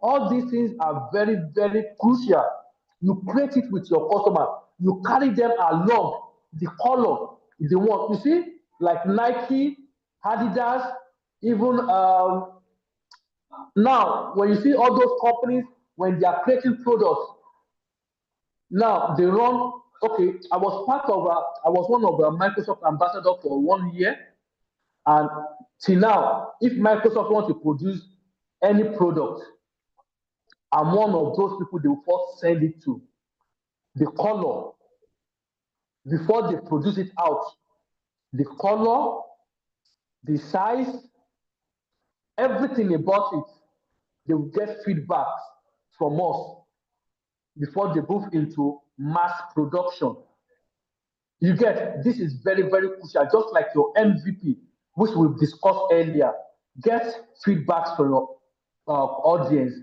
All these things are very, very crucial. You create it with your customer. You carry them along the color they want. You see, like Nike, Adidas, even now, when you see all those companies, when they are creating products, now they run. Okay, I was one of the Microsoft ambassador for 1 year, and till now, if Microsoft wants to produce any product, I'm one of those people they will first send it to. The color before they produce it out, the color, the size, everything about it, they will get feedback from us before they move into mass production. You get, this is very, very crucial, just like your MVP, which we've discussed earlier. Get feedbacks from your audience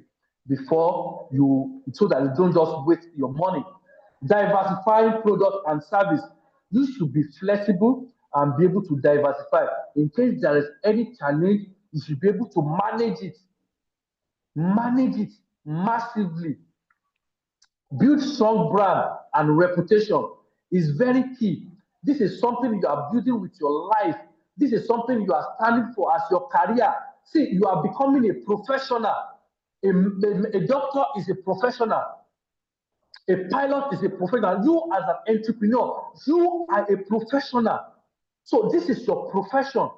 before you, so that you don't just waste your money. Diversifying product and service. You should be flexible and be able to diversify. In case there is any challenge, you should be able to manage it massively. Build strong brand and reputation is very key. This is something you are building with your life. This is something you are standing for as your career. See, you are becoming a professional. A doctor is a professional. A pilot is a professional. You, as an entrepreneur, you are a professional. So this is your profession.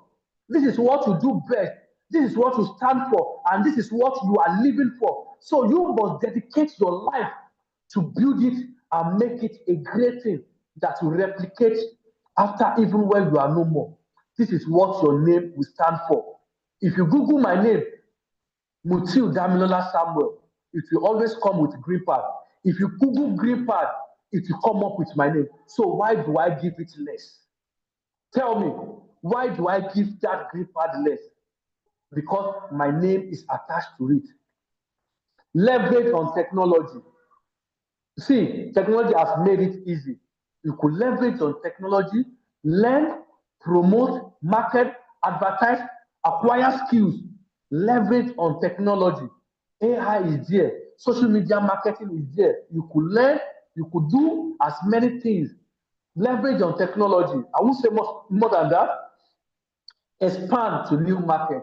This is what you do best. This is what you stand for, and this is what you are living for. So you must dedicate your life to build it and make it a great thing that will replicate after even when you are no more. This is what your name will stand for. If you Google my name, Mutiu Damilola Samuel, it will always come with green pad. If you Google green pad, it will come up with my name. So why do I give it less? Tell me, why do I give that green card less? Because my name is attached to it. Leverage on technology. See, technology has made it easy. You could leverage on technology, learn, promote, market, advertise, acquire skills. Leverage on technology. AI is there. Social media marketing is there. You could learn, you could do as many things. Leverage on technology. I won't say more than that. Expand to new market.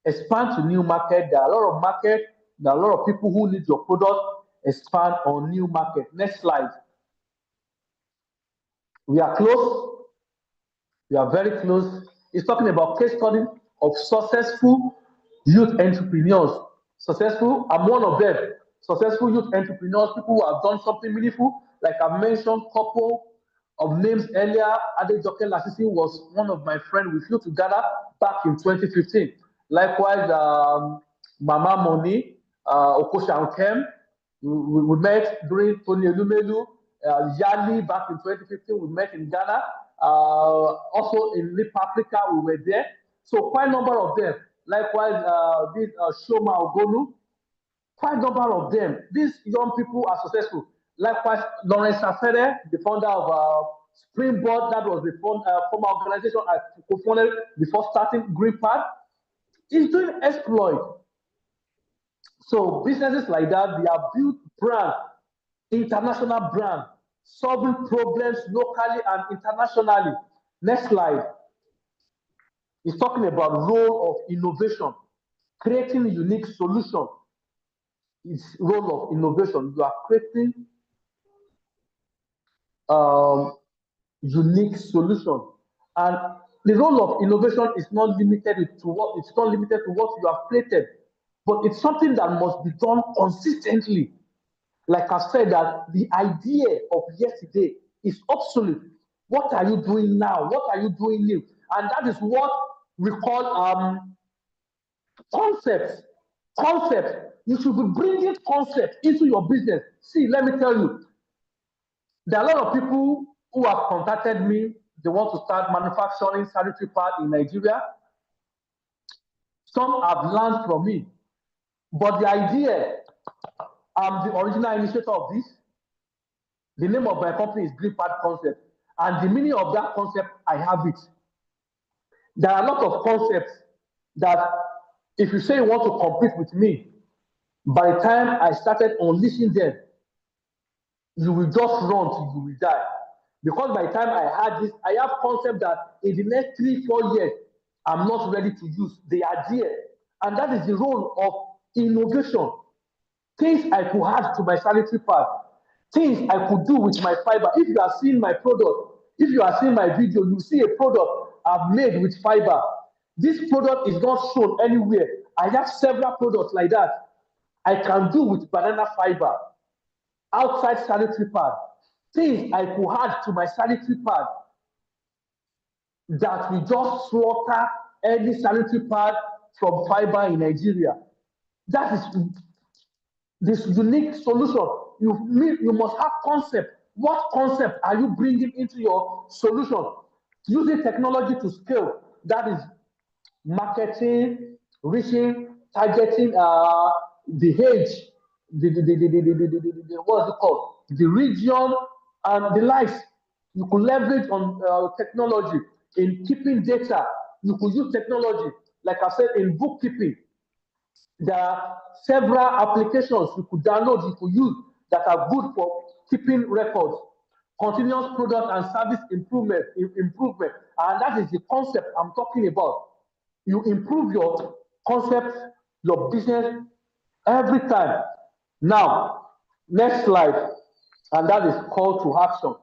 Expand to new market. There are a lot of market. There are a lot of people who need your product. Expand on new market. Next slide. We are close. We are very close. It's talking about case study of successful youth entrepreneurs. Successful, I'm one of them. Successful youth entrepreneurs, people who have done something meaningful. Like I mentioned, couple of names earlier. Adejoke Lasisi was one of my friends. We flew together back in 2015. Likewise, Mama Moni, Okosha Nkem, we met during Tony Elumelu, Yali back in 2015. We met in Ghana. Also in Lip Africa, we were there. So quite a number of them. Likewise, this Shoma Ogonu, quite a number of them. These young people are successful. Likewise, Lawrence Afere, the founder of Springboard, that was the former organization I co-founded before starting Green Path, is doing exploit. So businesses like that, they have built brand, international brand, solving problems locally and internationally. Next slide. It's talking about role of innovation, creating unique solution. It's role of innovation. You are creating unique solution, and the role of innovation is not limited to what you have created, but it's something that must be done consistently. Like I said, that the idea of yesterday is obsolete. What are you doing now? What are you doing new? And that is what we call concepts. Concepts. You should be bringing concepts into your business. See, let me tell you, there are a lot of people who have contacted me. They want to start manufacturing sanitary pads in Nigeria. Some have learned from me, but the idea, I'm the original initiator of this. The name of my company is Green Pad Concept, and the meaning of that concept, I have it. There are a lot of concepts that, if you say you want to compete with me, by the time I started unleashing them, you will just run till you will die. Because by the time I had this, I have concept that in the next 3-4 years, I'm not ready to use. They are there. And that is the role of innovation. Things I could add to my sanitary pad, things I could do with my fiber. If you are seeing my product, if you are seeing my video, you see a product I've made with fiber. This product is not shown anywhere. I have several products like that I can do with banana fiber outside sanitary pad. Things I could add to my sanitary pad that we just slaughter any sanitary pad from fiber in Nigeria. That is this unique solution. You must have concept. What concept are you bringing into your solution? Using technology to scale. That is marketing, reaching, targeting the age, what's it called? The region and the likes. You could leverage on technology in keeping data. You could use technology, like I said, in bookkeeping. There are several applications you could download, you could use that are good for keeping records. Continuous product and service improvement, and that is the concept I'm talking about. You improve your concept, your business every time. Now, next slide, and that is call to action.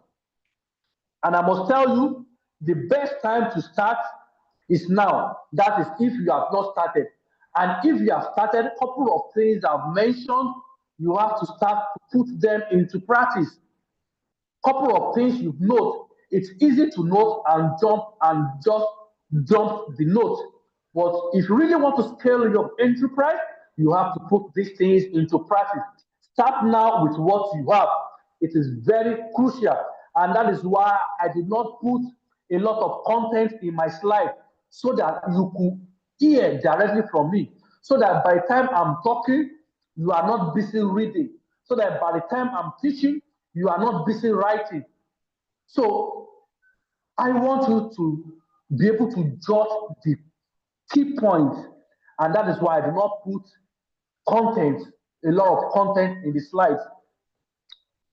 And I must tell you, the best time to start is now. That is if you have not started. And if you have started, a couple of things I've mentioned, you have to start to put them into practice. Couple of things you note. It's easy to note and just jump the note. But if you really want to scale your enterprise, you have to put these things into practice. Start now with what you have. It is very crucial. And that is why I did not put a lot of content in my slide so that you could hear directly from me. So that by the time I'm talking, you are not busy reading. So that by the time I'm teaching, you are not busy writing. So I want you to be able to jot the key points, and that is why I do not put content, a lot of content in the slides.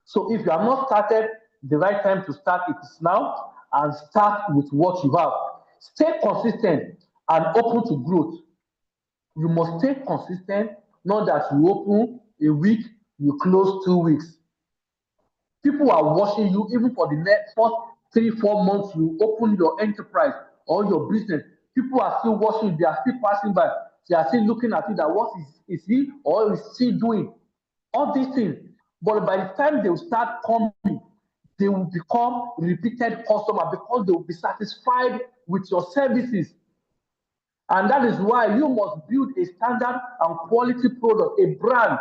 So if you have not started, the right time to start it is now, and start with what you have. Stay consistent and open to growth. You must stay consistent, not that you open a week, you close 2 weeks. People are watching you even for the next first 3, 4 months. You open your enterprise or your business. People are still watching, they are still passing by, they are still looking at it that what is he or is she doing? All these things. But by the time they will start coming, they will become repeated customer because they will be satisfied with your services. And that is why you must build a standard and quality product, a brand.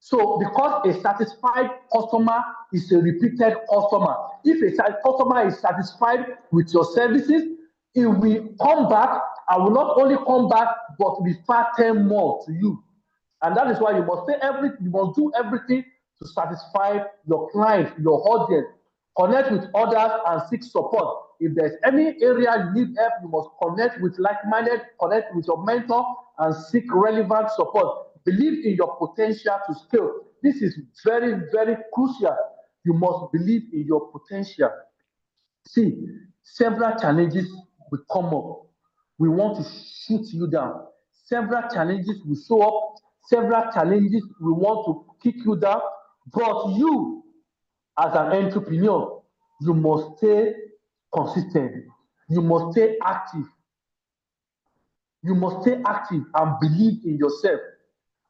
So because a satisfied customer is a repeated customer, if a customer is satisfied with your services, it will come back and will not only come back, but refer 10 more to you. And that is why you must you must do everything to satisfy your client, your audience. Connect with others and seek support. If there's any area you need help, you must connect with like-minded, connect with your mentor, and seek relevant support. Believe in your potential to scale. This is very, very crucial. You must believe in your potential. See, several challenges will come up. We want to shoot you down. Several challenges will show up. Several challenges we want to kick you down. But you, as an entrepreneur, you must stay consistent. You must stay active. You must stay active and believe in yourself.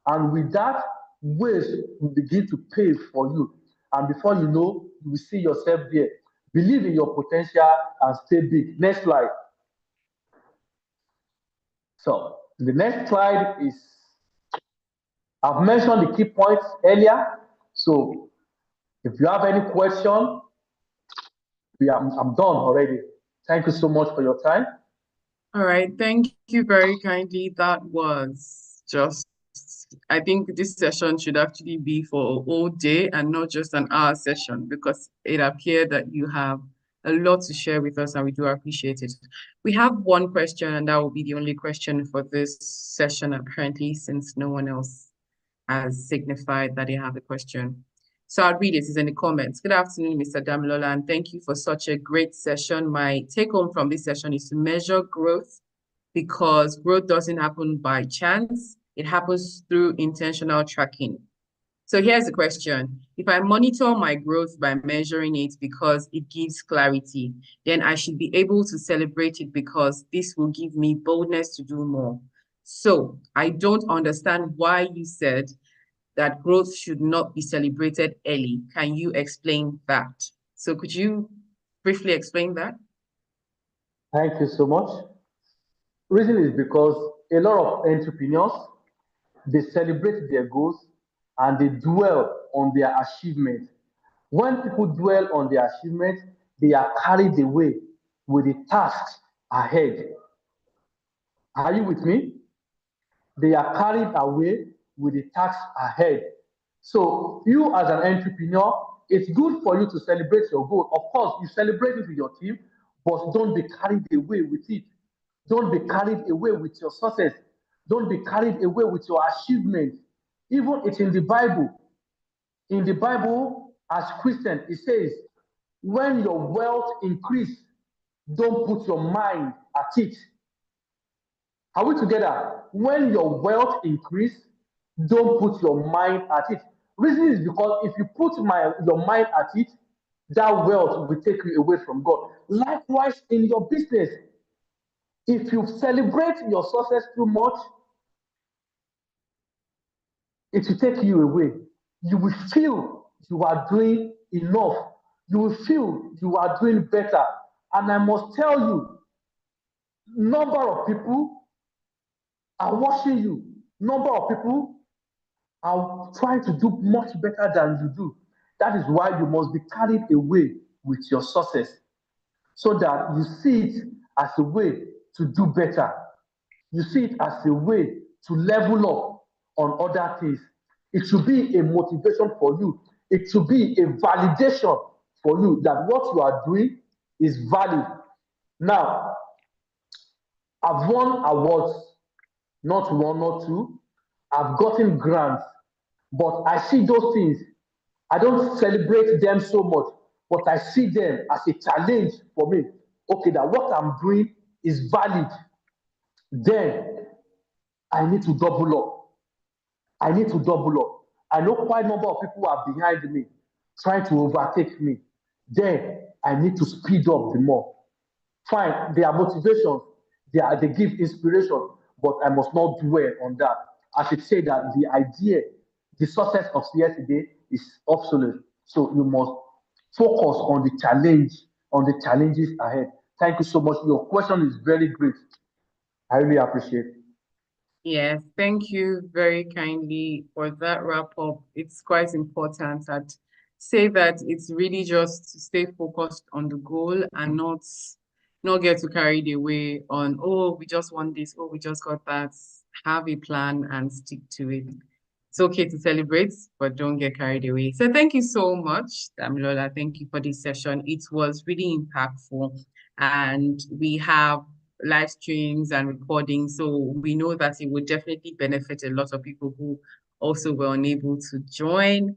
And with that, ways will begin to pay for you. And before you know, you will see yourself there. Believe in your potential and stay big. Next slide. So the next slide is, I've mentioned the key points earlier. So if you have any question, I'm done already. Thank you so much for your time. All right, thank you very kindly. That was just, I think this session should actually be for a whole day and not just an hour session, because it appeared that you have a lot to share with us and we do appreciate it. We have one question, and that will be the only question for this session apparently, since no one else has signified that they have a question. So I'll read it. It's in the comments. Good afternoon, Mr. Damilola, and thank you for such a great session. My take home from this session is to measure growth, because growth doesn't happen by chance. It happens through intentional tracking. So here's the question. If I monitor my growth by measuring it because it gives clarity, then I should be able to celebrate it because this will give me boldness to do more. So I don't understand why you said that growth should not be celebrated early. Can you explain that? So could you briefly explain that? Thank you so much. Reason is because a lot of entrepreneurs, they celebrate their goals and they dwell on their achievements. When people dwell on their achievements, they are carried away with the tasks ahead. Are you with me? They are carried away with the tasks ahead. So you as an entrepreneur, it's good for you to celebrate your goal. Of course, you celebrate it with your team, but don't be carried away with it. Don't be carried away with your success. Don't be carried away with your achievement. Even it's in the Bible. In the Bible, as Christian, it says, when your wealth increase, don't put your mind at it. Are we together? When your wealth increase, don't put your mind at it. Reason is because if you put your mind at it, that wealth will take you away from God. Likewise, in your business, if you celebrate your success too much, it will take you away. You will feel you are doing enough. You will feel you are doing better. And I must tell you, number of people are watching you. Number of people are trying to do much better than you do. That is why you must be carried away with your success. so that you see it as a way to do better. You see it as a way to level up on other things. It should be a motivation for you. It should be a validation for you that what you are doing is valid. Now, I've won awards, not one or two. I've gotten grants, but I see those things. I don't celebrate them so much, but I see them as a challenge for me. Okay, that what I'm doing is valid. Then I need to double up. I need to double up. I know quite a number of people are behind me, trying to overtake me. Then I need to speed up the more. Fine, they are motivations, they give inspiration, but I must not dwell on that. I should say that the idea, the success of yesterday is obsolete. So you must focus on the challenges ahead. Thank you so much. Your question is very great. I really appreciate it. Yes, thank you very kindly for that wrap up. It's quite important that say that it's really just to stay focused on the goal and not get too carried away on, oh, we just want this, oh, we just got that. Have a plan and stick to it. It's okay to celebrate, but don't get carried away. So thank you so much, Damilola. Thank you for this session. It was really impactful. And we have live streams and recordings. So we know that it would definitely benefit a lot of people who also were unable to join.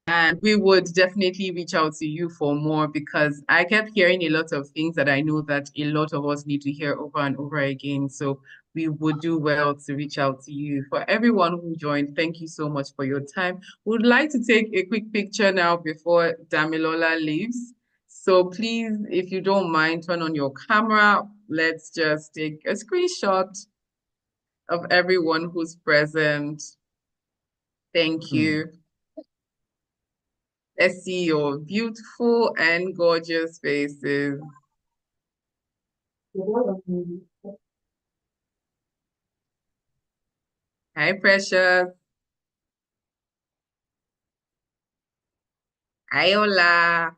And we would definitely reach out to you for more because I kept hearing a lot of things that I know that a lot of us need to hear over and over again. So we would do well to reach out to you. For everyone who joined, thank you so much for your time. We'd like to take a quick picture now before Damilola leaves. So please, if you don't mind, turn on your camera. Let's just take a screenshot of everyone who's present. Thank you. Let's see your beautiful and gorgeous faces. Hi, Precious. Hi, Ola.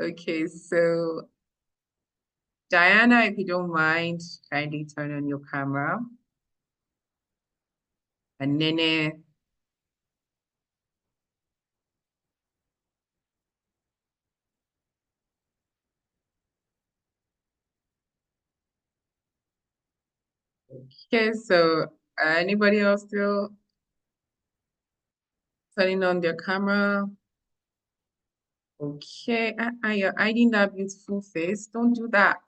Okay, so Diana, if you don't mind, kindly turn on your camera. And Nene. Okay, so anybody else still turning on their camera? Okay, you're hiding that beautiful face. Don't do that.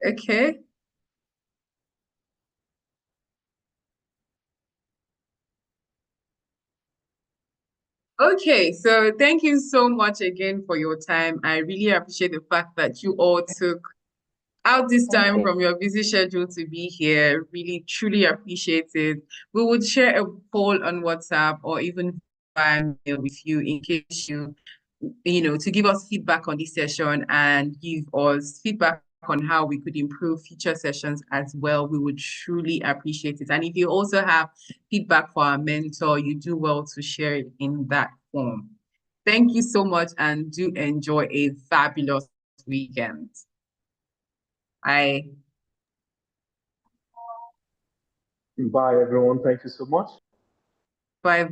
Okay. Okay, so thank you so much again for your time. I really appreciate the fact that you all took out this time from your busy schedule to be here. Really, truly appreciate it. We would share a poll on WhatsApp or even via mail with you in case to give us feedback on this session and give us feedback on how we could improve future sessions as well. We would truly appreciate it. And if you also have feedback for our mentor, you do well to share it in that form. Thank you so much and do enjoy a fabulous weekend. Bye. Bye, everyone. Thank you so much. Bye bye.